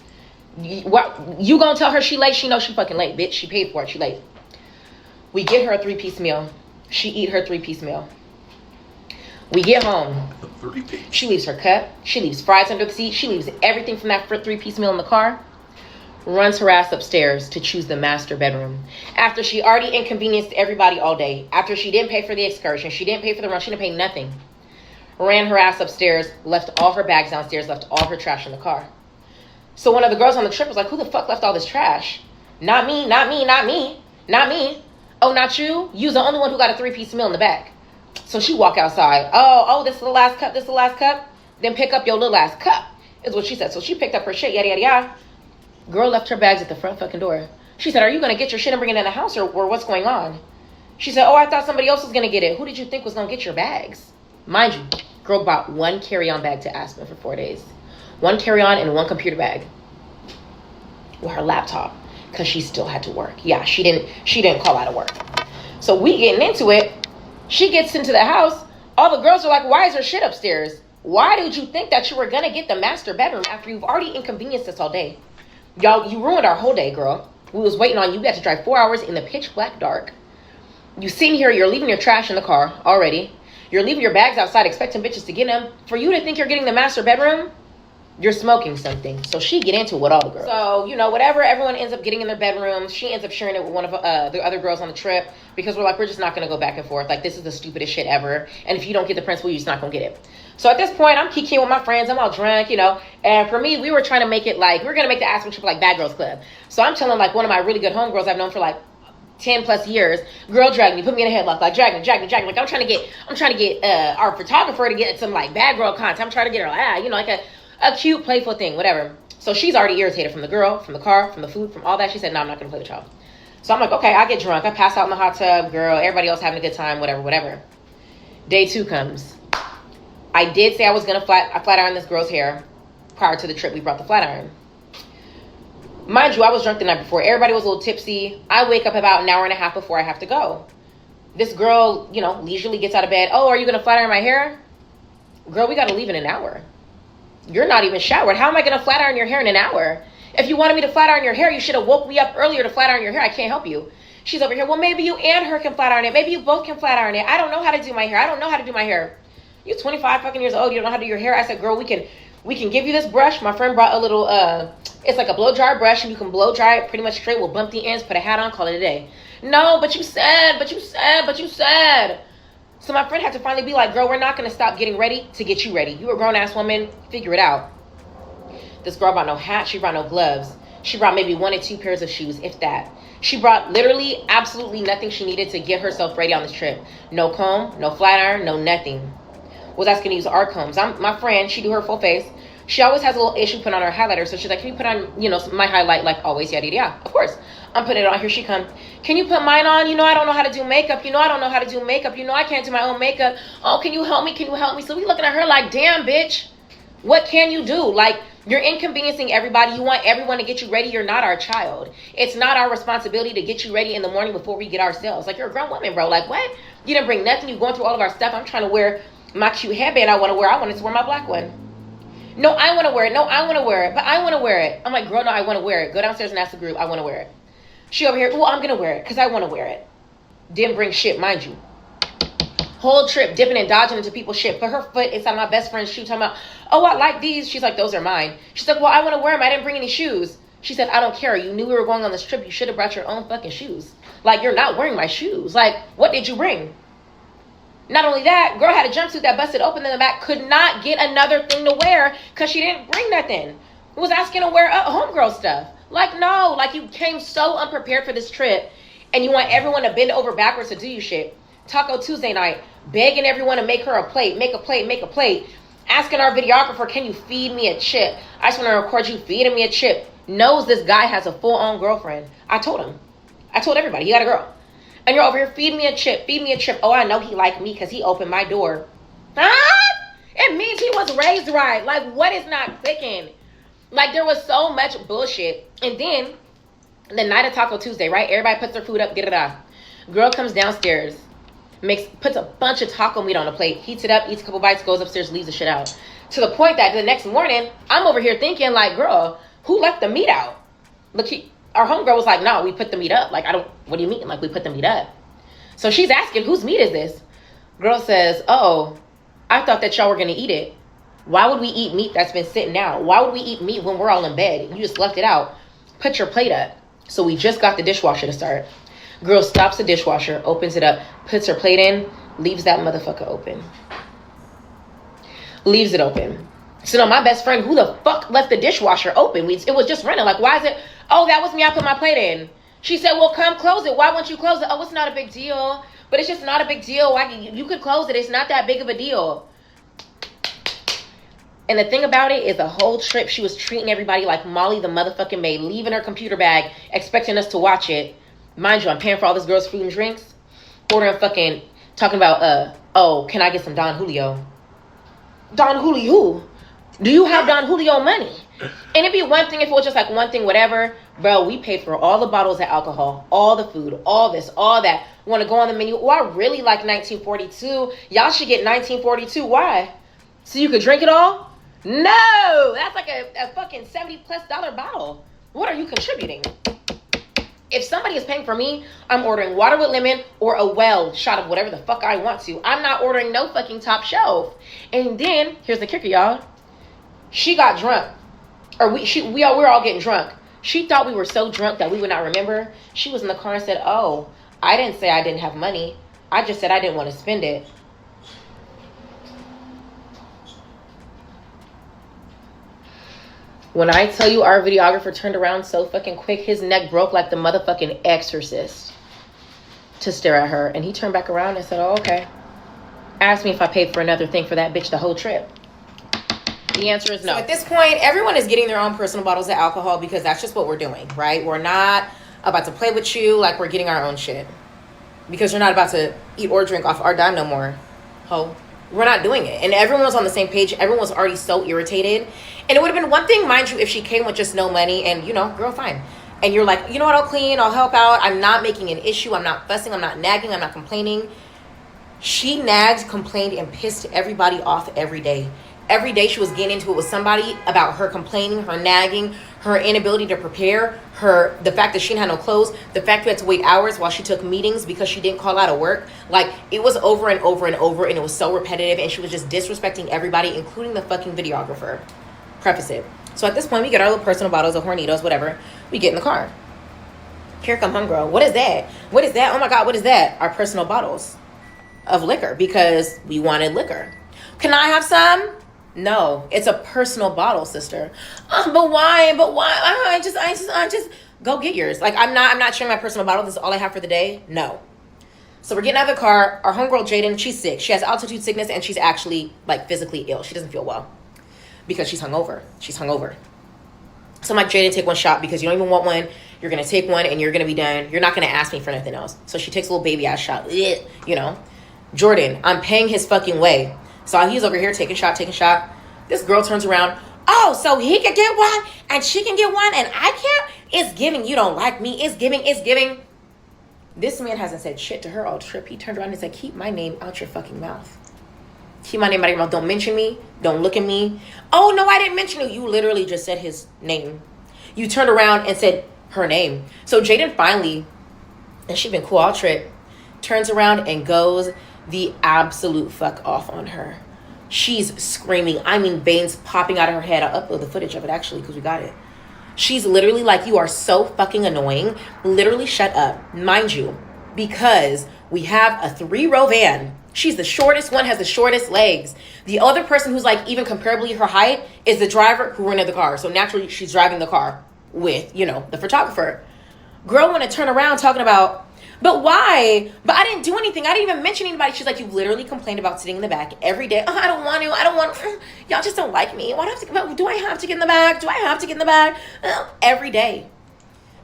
you gonna tell her she late? She knows she fucking late, bitch. She paid for it. She late. We get her a 3-piece meal. She eat her 3-piece meal. We get home. 3-piece. She leaves her cup. She leaves fries under the seat. She leaves everything from that 3-piece meal in the car. Runs her ass upstairs to choose the master bedroom. After she already inconvenienced everybody all day. After she didn't pay for the excursion. She didn't pay for the run. She didn't pay nothing. Ran her ass upstairs, left all her bags downstairs, left all her trash in the car. So one of the girls on the trip was like, who the fuck left all this trash? Not me, not me, not me, not me. Oh, not you? You's the only one who got a 3-piece meal in the back. So she walk outside. Oh, this is the last cup, this is the last cup. Then pick up your little ass cup, is what she said. So she picked up her shit, yada, yada, yada. Girl left her bags at the front fucking door. She said, are you going to get your shit and bring it in the house or what's going on? She said, oh, I thought somebody else was going to get it. Who did you think was going to get your bags? Mind you, girl bought 1 carry-on bag to Aspen for 4 days. 1 carry-on and 1 computer bag with her laptop because she still had to work. Yeah, she didn't call out of work. So we getting into it. She gets into the house. All the girls are like, why is her shit upstairs? Why did you think that you were going to get the master bedroom after you've already inconvenienced us all day? Y'all, you ruined our whole day, girl. We was waiting on you. We had to drive 4 hours in the pitch black dark. You sitting here, you're leaving your trash in the car already. You're leaving your bags outside expecting bitches to get them. For you to think you're getting the master bedroom, you're smoking something. So she get into it with all the girls. So, whatever everyone ends up getting in their bedrooms, she ends up sharing it with one of the other girls on the trip because we're like, we're just not going to go back and forth. Like, this is the stupidest shit ever. And if you don't get the principal, you're just not going to get it. So at this point, I'm kikiing with my friends. I'm all drunk, And for me, we were trying to make it like, we're going to make the Aspen trip like Bad Girls Club. So I'm telling like one of my really good homegirls I've known for like 10 plus years, girl, drag me, put me in a headlock, like drag me. Like I'm trying to get our photographer to get some like bad girl content. I'm trying to get her, like a cute, playful thing, whatever. So she's already irritated from the girl, from the car, from the food, from all that. She said, no, I'm not going to play with y'all. So I'm like, okay, I get drunk. I pass out in the hot tub, girl. Everybody else having a good time, whatever. Day 2 comes. I did say I was going to flat iron this girl's hair. Prior to the trip, we brought the flat iron. Mind you, I was drunk the night before. Everybody was a little tipsy. I wake up about an hour and a half before I have to go. This girl, leisurely gets out of bed. Oh, are you going to flat iron my hair? Girl, we got to leave in an hour. You're not even showered. How am I going to flat iron your hair in an hour? If you wanted me to flat iron your hair, you should have woke me up earlier to flat iron your hair. I can't help you. She's over here. Well, maybe you and her can flat iron it. Maybe you both can flat iron it. I don't know how to do my hair. You're 25 fucking years old. You don't know how to do your hair. I said, girl, we can give you this brush. My friend brought a little, it's like a blow dryer brush, and you can blow dry it pretty much straight. We'll bump the ends, put a hat on, call it a day. No, but you said. So my friend had to finally be like, girl, we're not going to stop getting ready to get you ready. You a grown-ass woman. Figure it out. This girl brought no hat. She brought no gloves. She brought maybe 1 or 2 pairs of shoes, if that. She brought literally absolutely nothing she needed to get herself ready on this trip. No comb, no flat iron, no nothing. Was asking to use our combs. My friend, she do her full face. She always has a little issue putting on her highlighter. So she's like, can you put on, my highlight like always, yada, yada. Of course. I'm putting it on. Here she comes. Can you put mine on? I don't know how to do makeup. I don't know how to do makeup. I can't do my own makeup. Oh, can you help me? So we looking at her like, damn, bitch. What can you do? Like, you're inconveniencing everybody. You want everyone to get you ready. You're not our child. It's not our responsibility to get you ready in the morning before we get ourselves. Like, you're a grown woman, bro. Like, what? You didn't bring nothing. You're going through all of our stuff. I'm trying to wear my cute headband I want to wear. I wanted to wear my black one. No, I want to wear it. No, I want to wear it. But I want to wear it. I'm like, girl, no, I want to wear it. Go downstairs and ask the group. I want to wear it. She over here, well, I'm going to wear it because I want to wear it. Didn't bring shit, mind you. Whole trip dipping and dodging into people's shit. Put her foot inside my best friend's shoe talking about, oh, I like these. She's like, those are mine. She's like, well, I want to wear them. I didn't bring any shoes. She said, I don't care. You knew we were going on this trip. You should have brought your own fucking shoes. Like, you're not wearing my shoes. Like, what did you bring? Not only that, girl had a jumpsuit that busted open in the back. Could not get another thing to wear because she didn't bring nothing. Was asking to wear homegirl stuff. Like, no. Like, you came so unprepared for this trip and you want everyone to bend over backwards to do you shit. Taco Tuesday night, begging everyone to make her a plate, make a plate. Asking our videographer, can you feed me a chip? I just want to record you feeding me a chip. Knows this guy has a full-on girlfriend. I told him. I told everybody, he got a girl. And you're over here, feed me a chip, feed me a chip. Oh, I know he liked me because he opened my door. Huh? It means he was raised right. Like, what is not clicking? Like, there was so much bullshit. And then, the night of Taco Tuesday, right? Everybody puts their food up, get it off. Girl comes downstairs, puts a bunch of taco meat on a plate, heats it up, eats a couple bites, goes upstairs, leaves the shit out. To the point that the next morning, I'm over here thinking, like, girl, who left the meat out? Look, our homegirl was like, no, we put the meat up. Like, what do you mean? Like, we put the meat up. So she's asking, whose meat is this? Girl says, oh, I thought that y'all were going to eat it. Why would we eat meat that's been sitting out? Why would we eat meat when we're all in bed? You just left it out. Put your plate up. So we just got the dishwasher to start. Girl stops the dishwasher, opens it up, puts her plate in, leaves that motherfucker open. Leaves it open. So now my best friend, who the fuck left the dishwasher open? It was just running. Like, why is it? Oh, that was me. I put my plate in. She said, well, come close it. Why won't you close it? Oh, it's not a big deal. But it's just not a big deal. You could close it. It's not that big of a deal. And the thing about it is the whole trip, she was treating everybody like Molly the motherfucking maid, leaving her computer bag, expecting us to watch it. Mind you, I'm paying for all this girl's food and drinks. Ordering fucking, talking about, oh, can I get some Don Julio? Don Julio? Do you have Don Julio money? And it'd be one thing if it was just like one thing, whatever. Bro, we paid for all the bottles of alcohol, all the food, all this, all that. Want to go on the menu? Oh, I really like 1942. Y'all should get 1942. Why? So you could drink it all? No, that's like a fucking $70+ bottle. What are you contributing? If somebody is paying for me, I'm ordering water with lemon or a well shot of whatever the fuck I want to. I'm not ordering no fucking top shelf. And then, here's the kicker, y'all. She got drunk. Or we're all getting drunk. She thought we were so drunk that we would not remember. She was in the car and said, oh, I didn't say I didn't have money. I just said I didn't want to spend it. When I tell you our videographer turned around so fucking quick, his neck broke like the motherfucking exorcist to stare at her. And he turned back around and said, oh, okay. Asked me if I paid for another thing for that bitch the whole trip. The answer is no. So at this point, everyone is getting their own personal bottles of alcohol because that's just what we're doing, right? We're not about to play with you like we're getting our own shit. Because you're not about to eat or drink off our dime no more, ho. We're not doing it. And everyone was on the same page. Everyone was already so irritated. And it would have been one thing, mind you, if she came with just no money and, you know, girl, fine. And you're like, you know what, I'll clean, I'll help out. I'm not making an issue. I'm not fussing. I'm not nagging. I'm not complaining. She nagged, complained, and pissed everybody off every day. Every day she was getting into it with somebody about her complaining, her nagging, her inability to prepare, the fact that she didn't have no clothes, the fact we had to wait hours while she took meetings because she didn't call out of work. Like, it was over and over and over, and it was so repetitive, and she was just disrespecting everybody, including the fucking videographer. Preface it. So at this point, we get our little personal bottles of Hornitos, whatever. We get in the car. Here come homegirl. What is that? What is that? Oh my God, what is that? Our personal bottles of liquor because we wanted liquor. Can I have some? No, it's a personal bottle, sister. But why? I just go get yours. Like, I'm not sharing my personal bottle. This is all I have for the day. No. So we're getting out of the car. Our homegirl Jaden, she's sick. She has altitude sickness and she's actually like physically ill. She doesn't feel well because she's hungover. So I'm like, Jaden, take one shot because you don't even want one. You're gonna take one and you're gonna be done. You're not gonna ask me for nothing else. So she takes a little baby ass shot. You know, Jordan, I'm paying his fucking way. So he's over here taking shot. This girl turns around. Oh, so he can get one and she can get one and I can't? It's giving you don't like me. It's giving. This man hasn't said shit to her all trip. He turned around and said, keep my name out your fucking mouth. Keep my name out of your mouth. Don't mention me. Don't look at me. Oh, no, I didn't mention you. You literally just said his name. You turned around and said her name. So Jaden finally, and she's been cool all trip, turns around and goes the absolute fuck off on her. She's screaming. I mean, veins popping out of her head. I'll upload the footage of it, actually, because we got it. She's literally like, you are so fucking annoying. Literally shut up. Mind you, because we have a 3-row van. She's the shortest one, has the shortest legs. The other person who's like even comparably her height is the driver who rented the car. So naturally, she's driving the car with, you know, the photographer. Girl want to turn around talking about, But why? But I didn't do anything. I didn't even mention anybody. She's like, you literally complained about sitting in the back every day. Oh, I don't want to. I don't want to. Y'all just don't like me. Why do I have to? Do I have to get in the back? Do I have to get in the back? Every day.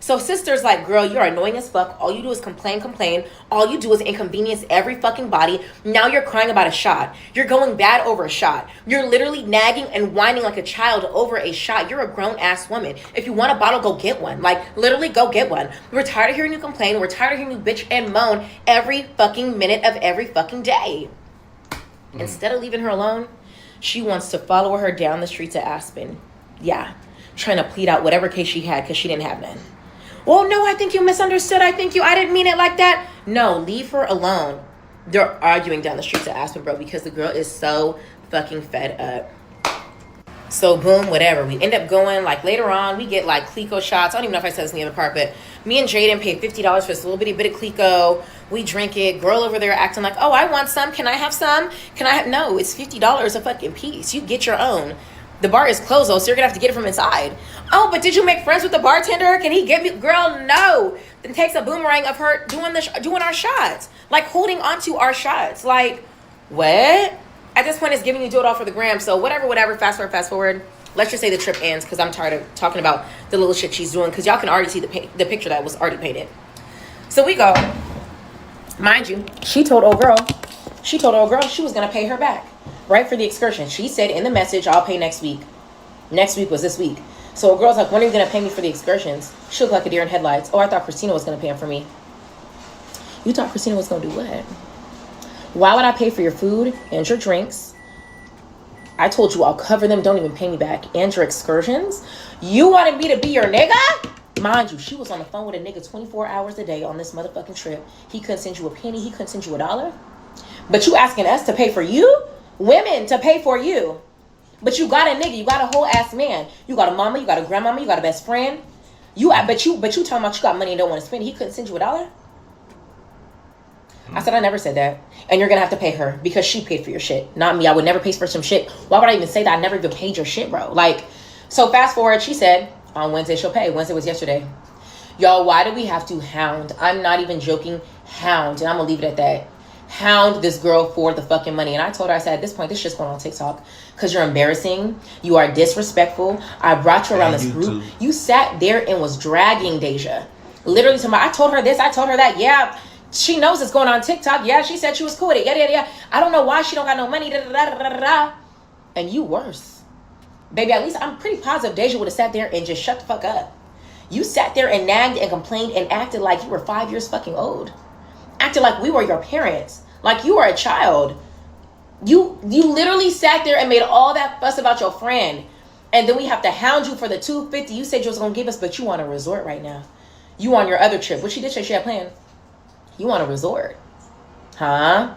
So sister's like, girl, you're annoying as fuck. All you do is complain. All you do is inconvenience every fucking body. Now you're crying about a shot. You're going bad over a shot. You're literally nagging and whining like a child over a shot. You're a grown-ass woman. If you want a bottle, go get one. Like, literally go get one. We're tired of hearing you complain. We're tired of hearing you bitch and moan every fucking minute of every fucking day. Instead of leaving her alone, she wants to follow her down the streets of Aspen. Yeah, trying to plead out whatever case she had because she didn't have none. Well, no, I think you misunderstood. I didn't mean it like that. No, leave her alone. They're arguing down the streets of Aspen, bro, because the girl is so fucking fed up. So boom, whatever. We end up going, like, later on, we get, like, Clico shots. I don't even know if I said this in the other part, but me and Jaden paid $50 for this little bitty bit of Clico. We drink it. Girl over there acting like, oh, I want some. Can I have some? No, it's $50 a fucking piece. You get your own. The bar is closed, though, so you're going to have to get it from inside. Oh, but did you make friends with the bartender? Can he get me? Girl, no. Then takes a boomerang of her doing our shots. Like, holding onto our shots. Like, what? At this point, it's giving you do it all for the gram. So whatever. Fast forward. Let's just say the trip ends because I'm tired of talking about the little shit she's doing because y'all can already see the picture that was already painted. So we go. Mind you, she told old girl she was going to pay her back. Right, for the excursion. She said in the message, I'll pay next week. Next week was this week. So a girl's like, when are you going to pay me for the excursions? She looked like a deer in headlights. Oh, I thought Christina was going to pay them for me. You thought Christina was going to do what? Why would I pay for your food and your drinks? I told you I'll cover them. Don't even pay me back. And your excursions? You wanted me to be your nigga? Mind you, she was on the phone with a nigga 24 hours a day on this motherfucking trip. He couldn't send you a penny. He couldn't send you $1. But you asking us to pay for you? Women to pay for you. But you got a nigga, you got a whole ass man. You got a mama, you got a grandmama, you got a best friend. But you talking about you got money and don't want to spend it. He couldn't send you $1. I said I never said that. And you're gonna have to pay her because she paid for your shit. Not me. I would never pay for some shit. Why would I even say that? I never even paid your shit, bro. Like, so fast forward, she said on Wednesday she'll pay. Wednesday was yesterday. Y'all, why do we have to hound? I'm not even joking. Hound. And I'm gonna leave it at that. Hound this girl for the fucking money. And I told her, I said, at this point, this shit's going on TikTok because you're embarrassing. You are disrespectful. I brought you around this group. You sat there and was dragging Deja. Literally, I told her this, I told her that. Yeah, she knows it's going on TikTok. Yeah, she said she was cool with it. Yeah. I don't know why she don't got no money. And you worse. Baby, at least I'm pretty positive Deja would have sat there and just shut the fuck up. You sat there and nagged and complained and acted like you were 5 years fucking old. Acted like we were your parents. Like you were a child. You literally sat there and made all that fuss about your friend. And then we have to hound you for the $250 you said you was going to give us, but you want a resort right now. You on your other trip, which she did say she had planned. You want a resort. Huh?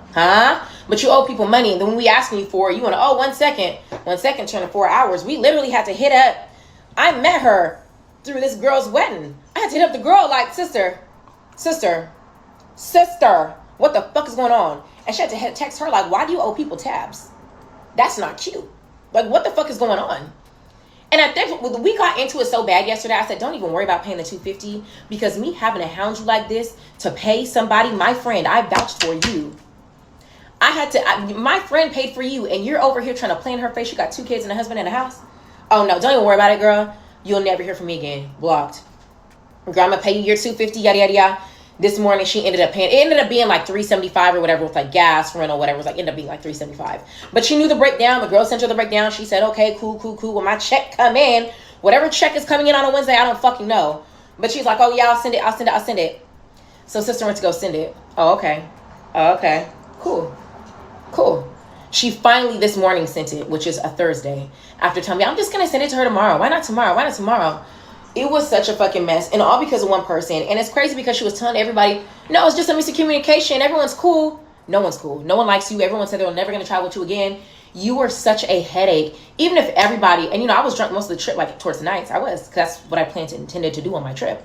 But you owe people money. And then when we asking you for it, you want to, 1 second. 1 second turning 4 hours. We literally had to hit up. I met her through this girl's wedding. I had to hit up the girl like, sister, what the fuck is going on? And she had to text her like, why do you owe people tabs? That's not cute. Like, what the fuck is going on? And I think we got into it so bad yesterday. I said, don't even worry about paying the $250 because me having to hound you like this to pay somebody, my friend, I vouched for you. My friend paid for you and you're over here trying to play in her face. You got 2 kids and a husband and a house. Oh no, don't even worry about it, girl. You'll never hear from me again. Blocked. Girl, I'm gonna pay you your $250, yada. This morning, she ended up paying. It ended up being like $375 or whatever with like gas, rental, whatever. It was like ended up being like $375. But she knew the breakdown. The girl sent her the breakdown. She said, "Okay, cool. When my check come in, whatever check is coming in on a Wednesday, I don't fucking know." But she's like, "Oh yeah, I'll send it." So sister went to go send it. Oh okay, cool. She finally this morning sent it, which is a Thursday. After telling me, I'm just gonna send it to her tomorrow. Why not tomorrow? It was such a fucking mess, and all because of one person. And it's crazy because she was telling everybody, no, it's just a miscommunication. Everyone's cool. No one's cool. No one likes you. Everyone said they were never going to travel with you again. You were such a headache. Even if everybody, and I was drunk most of the trip, like towards the nights. I was, because that's what I intended to do on my trip.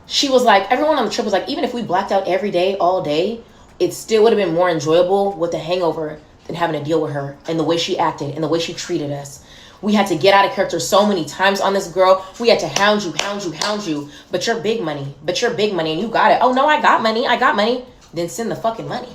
She was like, everyone on the trip was like, even if we blacked out every day, all day, it still would have been more enjoyable with the hangover than having to deal with her and the way she acted and the way she treated us. We had to get out of character so many times on this girl. We had to hound you. But you're big money. And you got it. Oh, no, I got money. Then send the fucking money.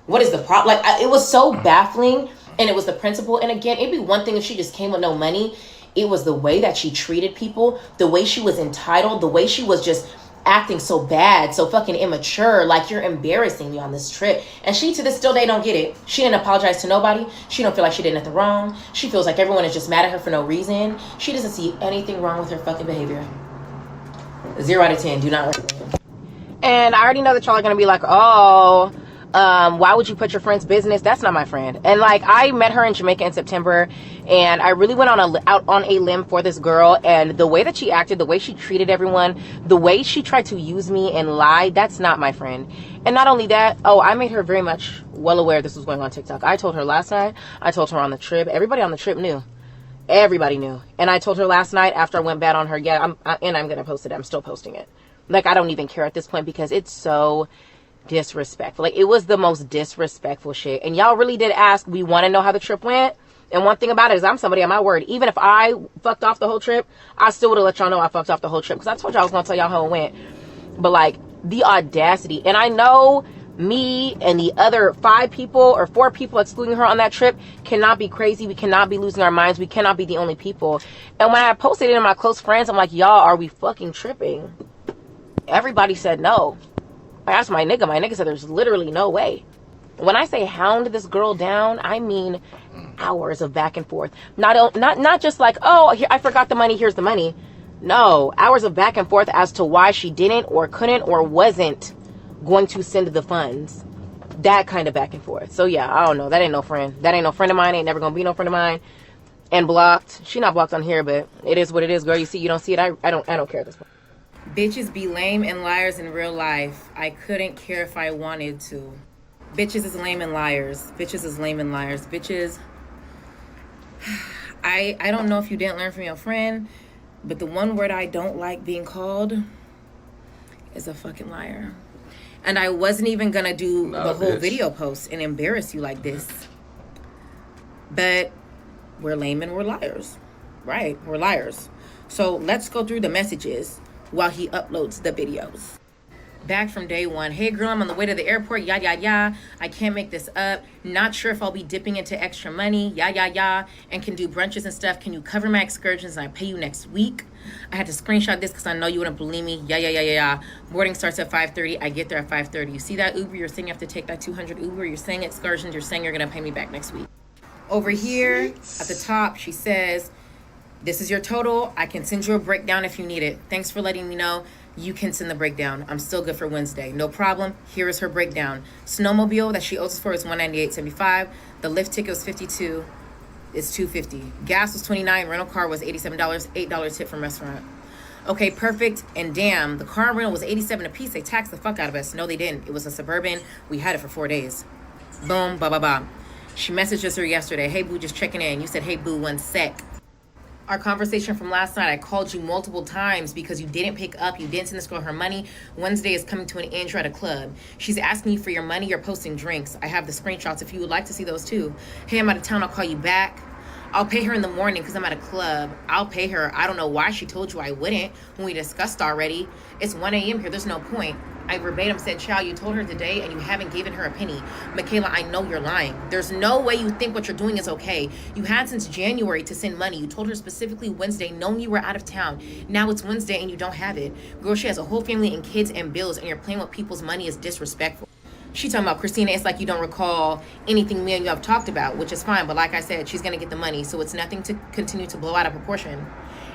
What is the problem? Like, it was so baffling. And it was the principle. And again, it'd be one thing if she just came with no money. It was the way that she treated people, the way she was entitled, the way she was just acting so bad, so fucking immature. Like, you're embarrassing me on this trip. And she to this still day don't get it. She didn't apologize to nobody. She don't feel like she did nothing wrong. She feels like everyone is just mad at her for no reason. She doesn't see anything wrong with her fucking behavior. 0 out of 10. Do not recommend. And I already know that y'all are gonna be like, oh, why would you put your friend's business? That's not my friend. And like, I met her in Jamaica in September, and I really went out on a limb for this girl. And the way that she acted, the way she treated everyone, the way she tried to use me and lie, that's not my friend. And not only that, I made her very much well aware this was going on TikTok. I told her last night, I told her on the trip, everybody on the trip knew. Everybody knew. And I told her last night after I went bad on her, I'm gonna post it. I'm still posting it. Like, I don't even care at this point because it's so disrespectful. Like, it was the most disrespectful shit. And y'all really did ask, we want to know how the trip went. And one thing about it is I'm somebody on my word. Even if I fucked off the whole trip, I still would have let y'all know I fucked off the whole trip, because I told y'all I was going to tell y'all how it went. But like, the audacity. And I know me and the other 5 people or 4 people excluding her on that trip cannot be crazy. We cannot be losing our minds. We cannot be the only people. And when I posted it in my close friends, I'm like, y'all, are we fucking tripping? Everybody said no. I asked my nigga said there's literally no way. When I say hound this girl down, I mean hours of back and forth. Not just like, oh, here, I forgot the money, here's the money. No, hours of back and forth as to why she didn't or couldn't or wasn't going to send the funds. That kind of back and forth. So yeah, I don't know. That ain't no friend. That ain't no friend of mine. Ain't never gonna be no friend of mine. And blocked. She not blocked on here, but it is what it is, girl. You see, you don't see it. I don't care at this point. Bitches be lame and liars in real life. I couldn't care if I wanted to. Bitches is lame and liars. Bitches is lame and liars. Bitches. I don't know if you didn't learn from your friend, but the one word I don't like being called is a fucking liar. And I wasn't even gonna do the whole video post and embarrass you like this. But we're lame and we're liars. Right, we're liars. So let's go through the messages while he uploads the videos. Back from day one. Hey girl, I'm on the way to the airport. Yeah. I can't make this up. Not sure if I'll be dipping into extra money. Yeah. And can do brunches and stuff. Can you cover my excursions and I pay you next week? I had to screenshot this because I know you wouldn't believe me. Yeah. Boarding starts at 5:30. I get there at 5:30. You see that Uber? You're saying you have to take that 200 Uber. You're saying excursions. You're saying you're going to pay me back next week. Over here at the top, she says, this is your total. I can send you a breakdown if you need it. Thanks for letting me know. You can send the breakdown. I'm still good for Wednesday. No problem. Here is her breakdown. Snowmobile that she owes us for is $198.75. The lift ticket was $52. It's $250. Gas was $29. Rental car was $87. $8 tip from restaurant. Okay, perfect. And damn, the car rental was $87 a piece. They taxed the fuck out of us. No, they didn't. It was a Suburban. We had it for 4 days. Boom, ba. She messaged us her yesterday. Hey, boo, just checking in. You said, hey, boo, 1 sec. Our conversation from last night, I called you multiple times because you didn't pick up. You didn't send this girl her money. Wednesday is coming to an end. You're at a club. She's asking you for your money. You're posting drinks. I have the screenshots if you would like to see those too. Hey, I'm out of town. I'll call you back. I'll pay her in the morning because I'm at a club. I'll pay her. I don't know why she told you I wouldn't when we discussed already. It's 1 a.m. here. There's no point. I verbatim said, child, you told her today and you haven't given her a penny. Michaela, I know you're lying. There's no way you think what you're doing is okay. You had since January to send money. You told her specifically Wednesday, knowing you were out of town. Now it's Wednesday and you don't have it. Girl, she has a whole family and kids and bills, and you're playing with people's money is disrespectful. She talking about, Christina, it's like you don't recall anything me and you have talked about, which is fine. But like I said, she's going to get the money. So it's nothing to continue to blow out of proportion.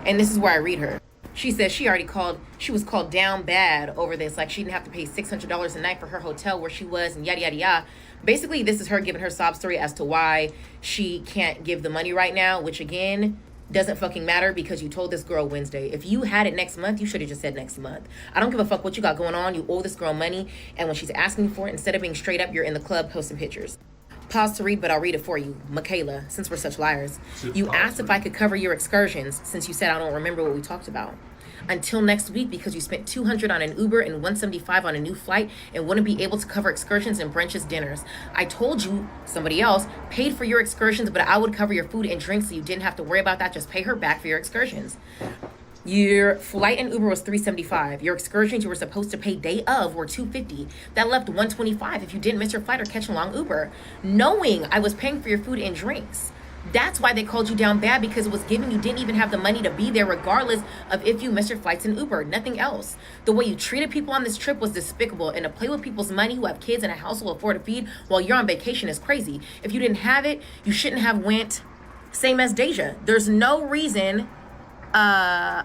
And this is where I read her. She says she was called down bad over this. Like she didn't have to pay $600 a night for her hotel where she was and yada. Basically, this is her giving her sob story as to why she can't give the money right now, which again, doesn't fucking matter because you told this girl Wednesday. If you had it next month, you should have just said next month. I don't give a fuck what you got going on. You owe this girl money. And when she's asking for it, instead of being straight up, you're in the club posting pictures. Pause to read, but I'll read it for you. Michaela, since we're such liars. You asked if I could cover your excursions since you said I don't remember what we talked about. until next week because you spent $200 on an Uber and $175 on a new flight and wouldn't be able to cover excursions and brunches, dinners. I told you somebody else paid for your excursions, but I would cover your food and drinks so you didn't have to worry about that. Just pay her back for your excursions. Your flight and Uber was $375. Your excursions you were supposed to pay day of were $250. That left $125 if you didn't miss your flight or catch a long Uber. Knowing I was paying for your food and drinks. That's why they called you down bad, because it was given you didn't even have the money to be there regardless of if you missed your flights and Uber. Nothing else. The way you treated people on this trip was despicable, and to play with people's money who have kids and a household afford to feed while you're on vacation is crazy. If you didn't have it, you shouldn't have went. Same as Deja. There's no reason I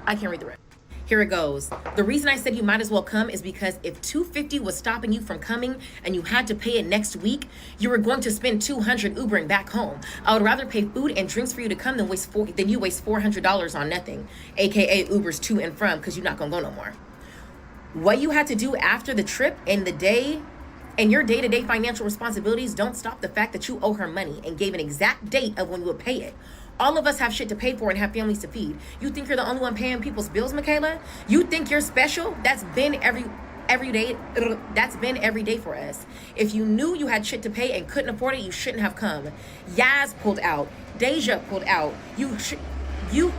can't read the rest. Here it goes. The reason I said you might as well come is because if $250 was stopping you from coming and you had to pay it next week, you were going to spend $200 Ubering back home. I would rather pay food and drinks for you to come than you waste $400 on nothing, aka Ubers to and from, because you're not gonna go no more. What you had to do after the trip and the day and your day-to-day financial responsibilities don't stop the fact that you owe her money and gave an exact date of when you would pay it. All of us have shit to pay for and have families to feed. You think you're the only one paying people's bills, Michaela? You think you're special? That's been every day. That's been every day for us. If you knew you had shit to pay and couldn't afford it, you shouldn't have come. Yaz pulled out. Deja pulled out. You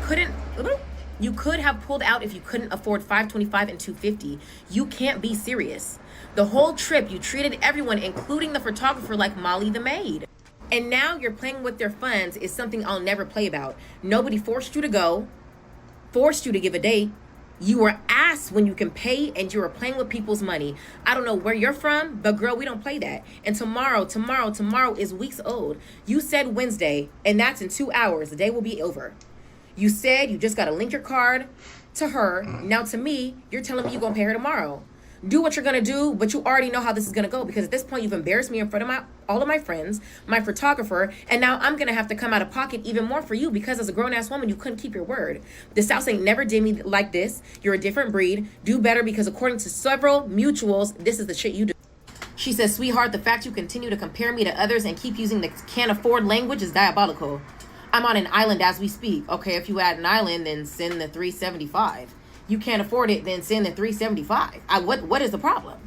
could have pulled out if you couldn't afford $525 and $250. You can't be serious. The whole trip, you treated everyone, including the photographer, like Molly the maid. And now you're playing with their funds is something I'll never play about. Nobody forced you to go, forced you to give a date. You were asked when you can pay, and you were playing with people's money. I don't know where you're from, but girl, we don't play that. And tomorrow is weeks old. You said Wednesday, and that's in 2 hours. The day will be over. You said you just got to link your card to her. Now to me, you're telling me you're going to pay her tomorrow. Do what you're going to do, but you already know how this is going to go, because at this point you've embarrassed me in front of all of my friends, my photographer, and now I'm going to have to come out of pocket even more for you because as a grown-ass woman, you couldn't keep your word. The South ain't never did me like this. You're a different breed. Do better, because according to several mutuals, this is the shit you do. She says, sweetheart, the fact you continue to compare me to others and keep using the can't afford language is diabolical. I'm on an island as we speak. Okay, if you had an island, then send the $375. You can't afford it, then send the $375. What is the problem?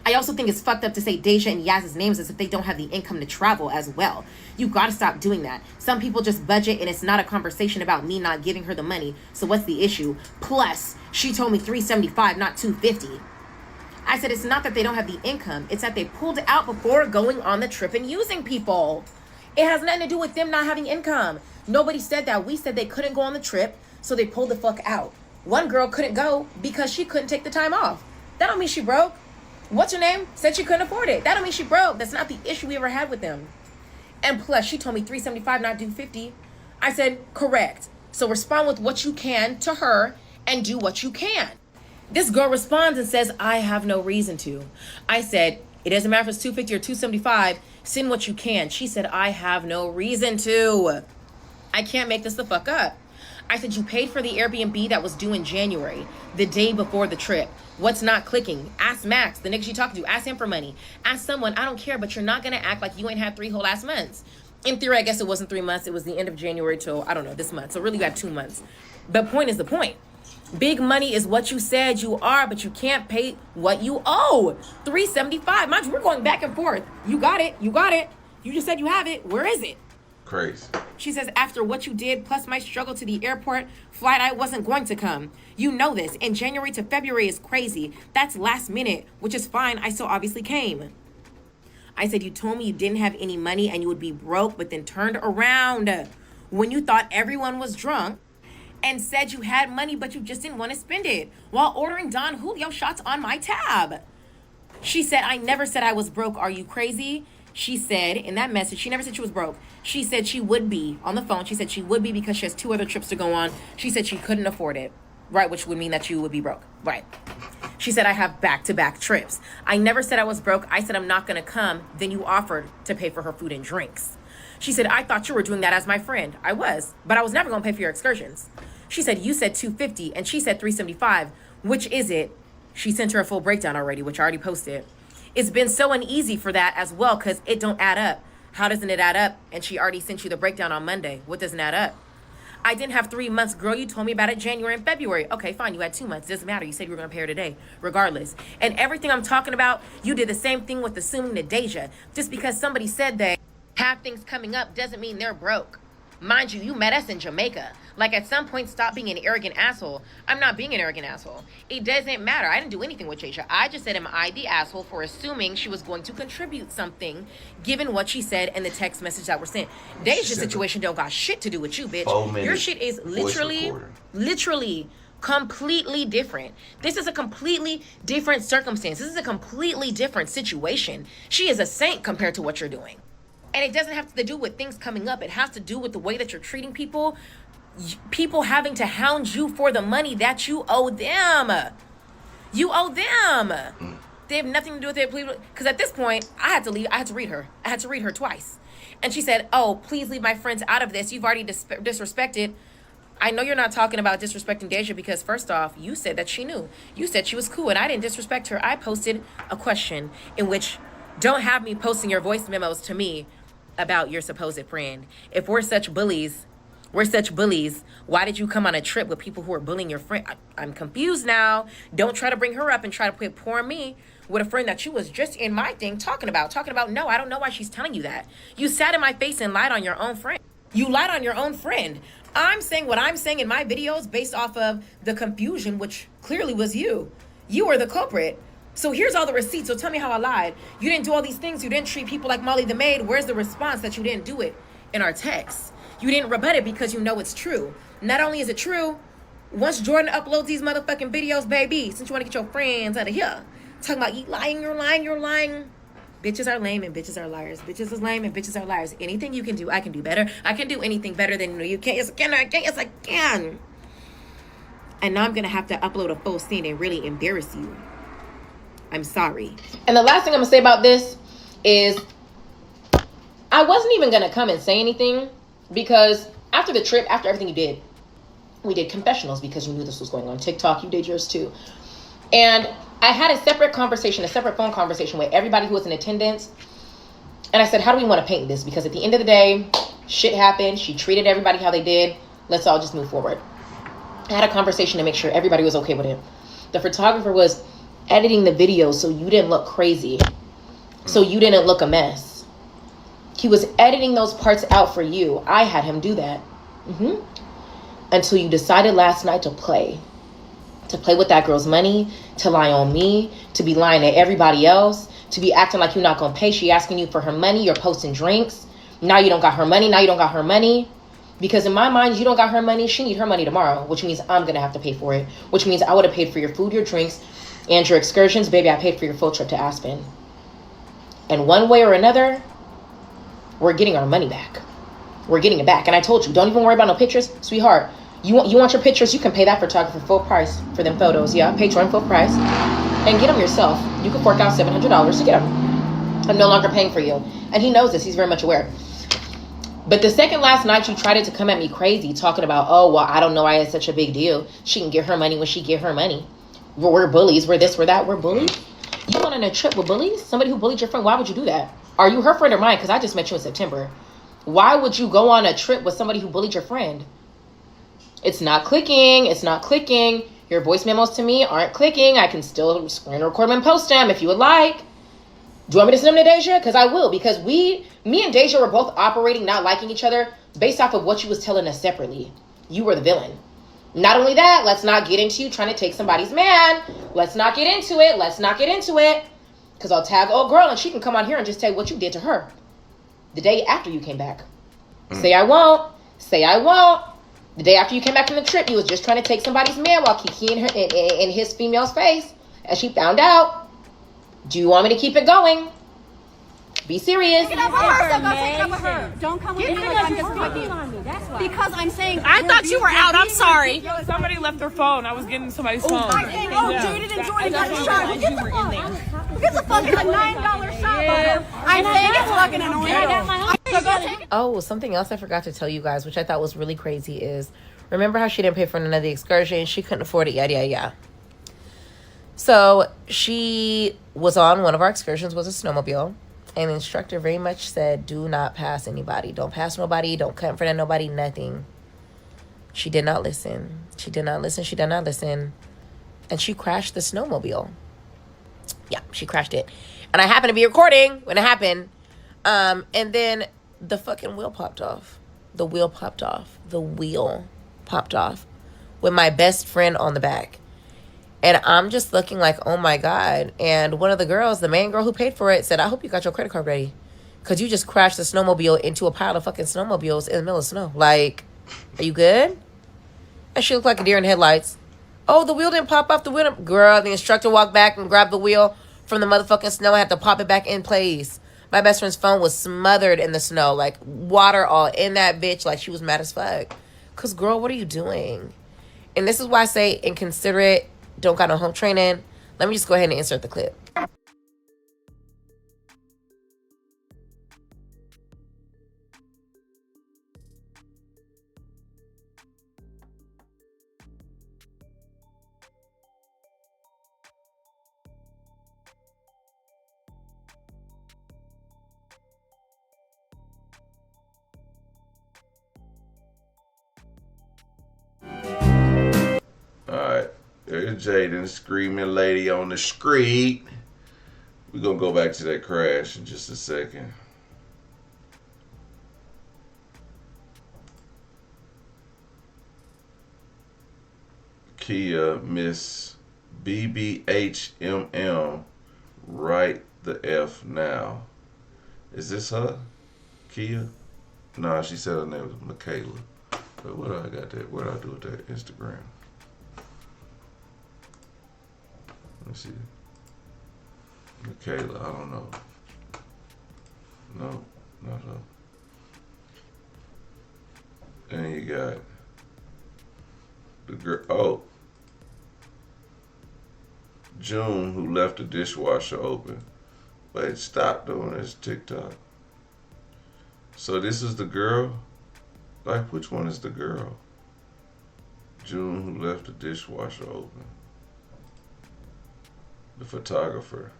I also think it's fucked up to say Deja and Yaz's names as if they don't have the income to travel as well. You gotta stop doing that. Some people just budget, and it's not a conversation about me not giving her the money. So what's the issue? Plus, she told me $375, not $250. I said it's not that they don't have the income. It's that they pulled out before going on the trip and using people. It has nothing to do with them not having income. Nobody said that. We said they couldn't go on the trip, so they pulled the fuck out. One girl couldn't go because she couldn't take the time off. That don't mean she broke. What's her name? Said she couldn't afford it. That don't mean she broke. That's not the issue we ever had with them. And plus, she told me $375, not $250. I said, correct. So respond with what you can to her and do what you can. This girl responds and says, I have no reason to. I said, it doesn't matter if it's $250 or $275. Send what you can. She said, I have no reason to. I can't make this the fuck up. I said, you paid for the Airbnb that was due in January, the day before the trip. What's not clicking? Ask Max, the nigga you talking to. Ask him for money. Ask someone. I don't care, but you're not going to act like you ain't had 3 whole ass months. In theory, I guess it wasn't 3 months. It was the end of January till, I don't know, this month. So really you got 2 months. But point is the point. Big money is what you said you are, but you can't pay what you owe. $375. Mind you, we're going back and forth. You got it. You got it. You just said you have it. Where is it? Crazy. She says, after what you did, plus my struggle to the airport flight, I wasn't going to come. You know this. And January to February is crazy. That's last minute, which is fine. I still obviously came. I said, you told me you didn't have any money and you would be broke, but then turned around when you thought everyone was drunk and said you had money, but you just didn't want to spend it while ordering Don Julio shots on my tab. She said, I never said I was broke. Are you crazy? She said in that message, she never said she was broke. She said she would be on the phone. She said she would be because she has 2 other trips to go on. She said she couldn't afford it, right? Which would mean that you would be broke, right? She said, I have back-to-back trips. I never said I was broke. I said, I'm not going to come. Then you offered to pay for her food and drinks. She said, I thought you were doing that as my friend. I was, but I was never going to pay for your excursions. She said, you said $250 and she said $375. Which is it? She sent her a full breakdown already, which I already posted. It's been so uneasy for that as well because it don't add up. How doesn't it add up? And she already sent you the breakdown on Monday. What doesn't add up? I didn't have 3 months. Girl, you told me about it January and February. Okay, fine, you had 2 months. Doesn't matter. You said you were going to pay her today, regardless. And everything I'm talking about, you did the same thing with assuming the Deja. Just because somebody said they have things coming up doesn't mean they're broke. Mind you, you met us in Jamaica. Like, at some point, stop being an arrogant asshole. I'm not being an arrogant asshole. It doesn't matter. I didn't do anything with Deja. I just said, am I the asshole for assuming she was going to contribute something, given what she said and the text message that were sent? Deja's situation don't got shit to do with you, bitch. Your shit is literally completely different. This is a completely different circumstance. This is a completely different situation. She is a saint compared to what you're doing. And it doesn't have to do with things coming up. It has to do with the way that you're treating people. People having to hound you for the money that you owe them. You owe them. They have nothing to do with it. Because at this point, I had to leave. I had to read her. I had to read her twice. And she said, oh, please leave my friends out of this. You've already disrespected. I know you're not talking about disrespecting Deja because, first off, you said that she knew. You said she was cool, and I didn't disrespect her. I posted a question in which, don't have me posting your voice memos to me about your supposed friend. If we're such bullies, why did you come on a trip with people who are bullying your friend? I'm confused now. Don't try to bring her up and try to put poor me with a friend that you was just in my thing talking about. No, I don't know why she's telling you that. You sat in my face and lied on your own friend. You lied on your own friend. I'm saying what I'm saying in my videos based off of the confusion, which clearly was you. You were the culprit. So here's all the receipts. So tell me how I lied. You didn't do all these things. You didn't treat people like Molly the maid. Where's the response that you didn't do it in our text? You didn't rebut it because you know it's true. Not only is it true, once Jordan uploads these motherfucking videos, baby, since you want to get your friends out of here, talking about you lying, you're lying. Bitches are lame and bitches are liars. Bitches is lame and bitches are liars. Anything you can do, I can do better. I can do anything better than you can't. Yes, I can. And now I'm going to have to upload a full scene and really embarrass you. I'm sorry. And the last thing I'm going to say about this is I wasn't even going to come and say anything because after the trip, after everything you did, we did confessionals because you knew this was going on TikTok. You did yours too. And I had a separate phone conversation with everybody who was in attendance. And I said, how do we want to paint this? Because at the end of the day, shit happened. She treated everybody how they did. Let's all just move forward. I had a conversation to make sure everybody was okay with it. The photographer was editing the video so you didn't look crazy. So you didn't look a mess. He was editing those parts out for you. I had him do that. Until you decided last night to play with that girl's money, to lie on me, to be lying to everybody else, to be acting like you're not going to pay. She asking you for her money. You're posting drinks. Now you don't got her money. Because in my mind, you don't got her money. She need her money tomorrow, which means I'm going to have to pay for it, which means I would have paid for your food, your drinks, and your excursions. Baby, I paid for your full trip to Aspen. And one way or another, we're getting our money back. We're getting it back. And I told you, don't even worry about no pictures, sweetheart. You want your pictures, you can pay that photographer full price for them photos. Yeah, Patreon full price. And get them yourself. You can fork out $700 to get them. I'm no longer paying for you. And he knows this. He's very much aware. But the second last night you tried to come at me crazy, talking about, oh, well, I don't know why it's such a big deal. She can get her money when she get her money. We're bullies. We're this, we're that. We're bullies. You went on a trip with bullies? Somebody who bullied your friend. Why would you do that? Are you her friend or mine? Because I just met you in September. Why would you go on a trip with somebody who bullied your friend? It's not clicking. It's not clicking. Your voice memos to me aren't clicking. I can still screen record them and post them if you would like. Do you want me to send them to Deja? Because I will. Because me and Deja were both operating, not liking each other based off of what you was telling us separately. You were the villain. Not only that, let's not get into you trying to take somebody's man. Let's not get into it. Because I'll tag old girl and she can come on here and just tell you what you did to her the day after you came back. Say I won't. The day after you came back from the trip, you was just trying to take somebody's man while kikiing her in his female's face. And she found out. Do you want me to keep it going? Be serious. Take it up with her. Don't come with me like I'm just picking on me. That's why. Because I'm saying. I thought you were out. I'm sorry. Somebody left their phone. I was getting somebody's phone. Jaded and Jordan got a shot. Who gets the phone? Who gets a fucking $9 shot? I'm saying it's fucking annoying. Oh, something else I forgot to tell you guys, which I thought was really crazy, is remember how she didn't pay for none of the excursion? She couldn't afford it, yada. So she was on one of our excursions, was a snowmobile. And the instructor very much said, do not pass anybody. Don't pass nobody. Don't cut in front of nobody, nothing. She did not listen. She did not listen. She did not listen. And she crashed the snowmobile. Yeah, she crashed it. And I happened to be recording when it happened. And then the fucking wheel popped off. The wheel popped off. The wheel popped off with my best friend on the back. And I'm just looking like, oh my God. And one of the girls, the main girl who paid for it, said, I hope you got your credit card ready. Because you just crashed the snowmobile into a pile of fucking snowmobiles in the middle of snow. Like, are you good? And she looked like a deer in headlights. Oh, the wheel didn't pop off the wheel. Girl, the instructor walked back and grabbed the wheel from the motherfucking snow. I had to pop it back in place. My best friend's phone was smothered in the snow. Like, water all in that bitch. Like, she was mad as fuck. Because, girl, what are you doing? And this is why I say inconsiderate, don't got no home training. Let me just go ahead and insert the clip. Alright, there's Jaden, screaming lady on the street. We're gonna go back to that crash in just a second. Kia, Miss BBHMM, write the F now. Is this her? Kia? Nah, she said her name was Michaela. But what I got that? What I do with that Instagram? Let's see. Michaela, I don't know. No, not her. And you got the girl. Oh, June, who left the dishwasher open. Wait, stop doing this TikTok. So this is the girl? Like, which one is the girl? June, who left the dishwasher open. The photographer.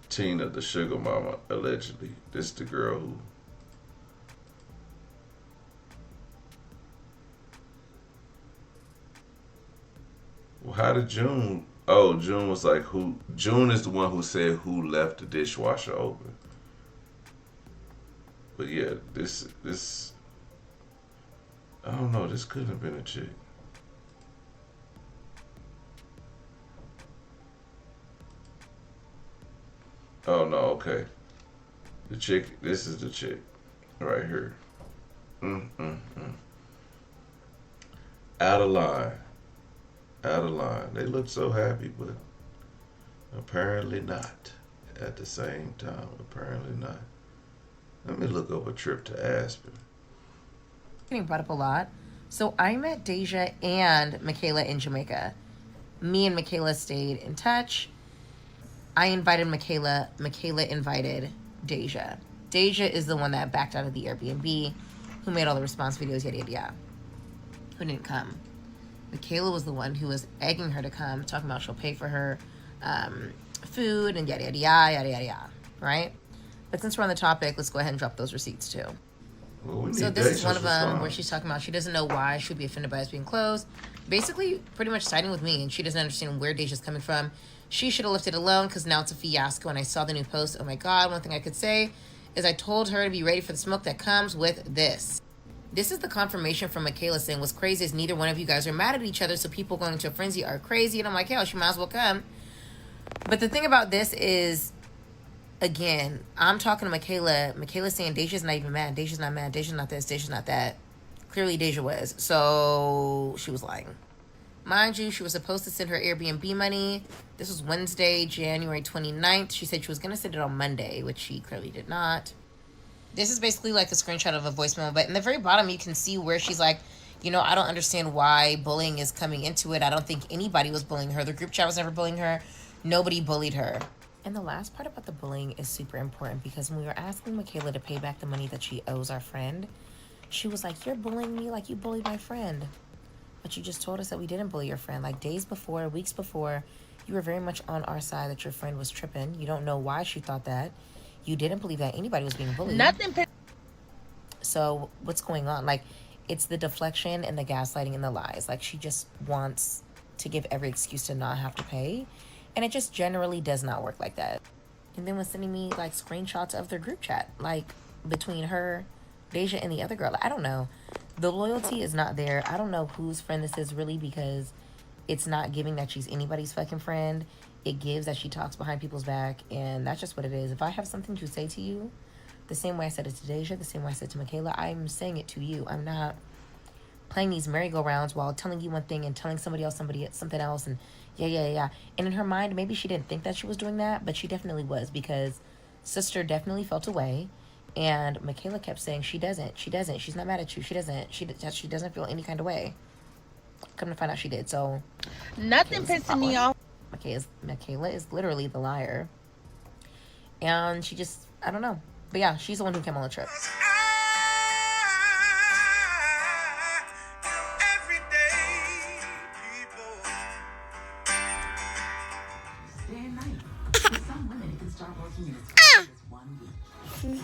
Tina, the sugar mama, allegedly. This is the girl who... Well, how did June... Oh, June was like, who... June is the one who said who left the dishwasher open. But yeah, this... I don't know, this couldn't have been a chick. Oh no, okay. The chick, this is the chick. Right here. Out of line. Out of line. They look so happy, but apparently not. At the same time, apparently not. Let me look up a trip to Aspen. Getting brought up a lot. So I met Deja and Michaela in Jamaica. Me and Michaela stayed in touch. I invited Michaela. Michaela invited Deja. Deja is the one that backed out of the Airbnb, who made all the response videos, yada, yada, yada. Who didn't come. Michaela was the one who was egging her to come, talking about she'll pay for her food and yada, yada, yada, yada, yada, yada, right? But since we're on the topic, let's go ahead and drop those receipts too. Well, So this is one of them where she's talking about she doesn't know why she would be offended by us being closed. Basically, pretty much siding with me, and she doesn't understand where Deja's coming from. She should have left it alone because now it's a fiasco. And I saw the new post. Oh my God, one thing I could say is I told her to be ready for the smoke that comes with this. This is the confirmation from Michaela saying what's crazy is neither one of you guys are mad at each other, so people going into a frenzy are crazy. And I'm like, hell, she might as well come. But the thing about this is, again, I'm talking to Michaela. Michaela's saying Deja's not even mad. Deja's not mad. Deja's not this. Deja's not that. Clearly, Deja was. So she was lying. Mind you, she was supposed to send her Airbnb money. This was Wednesday, January 29th. She said she was going to send it on Monday, which she clearly did not. This is basically like a screenshot of a voice memo. But in the very bottom, you can see where she's like, you know, I don't understand why bullying is coming into it. I don't think anybody was bullying her. The group chat was never bullying her. Nobody bullied her. And the last part about the bullying is super important because when we were asking Michaela to pay back the money that she owes our friend, she was like, you're bullying me like you bullied my friend. But you just told us that we didn't bully your friend. Like days before, weeks before, you were very much on our side that your friend was tripping. You don't know why she thought that. You didn't believe that anybody was being bullied. Nothing. So what's going on? Like, it's the deflection and the gaslighting and the lies. Like, she just wants to give every excuse to not have to pay. And it just generally does not work like that. And then was sending me like screenshots of their group chat, like between her, Deja, and the other girl. I don't know. The loyalty is not there. I don't know whose friend this is really, because it's not giving that she's anybody's fucking friend. It gives that she talks behind people's back, and that's just what it is. If I have something to say to you, the same way I said it to Deja, the same way I said to Michaela, I'm saying it to you. I'm not playing these merry-go-rounds while telling you one thing and telling somebody else something else, and yeah. And in her mind, maybe she didn't think that she was doing that, but she definitely was, because sister definitely felt away, and Michaela kept saying she doesn't, she's not mad at you, she doesn't feel any kind of way. Come to find out she did. So Nothing pissing me off. Michaela is literally the liar, and she just, I don't know, but yeah, she's the one who came on the trip. Some women, it can start working in as 1 week.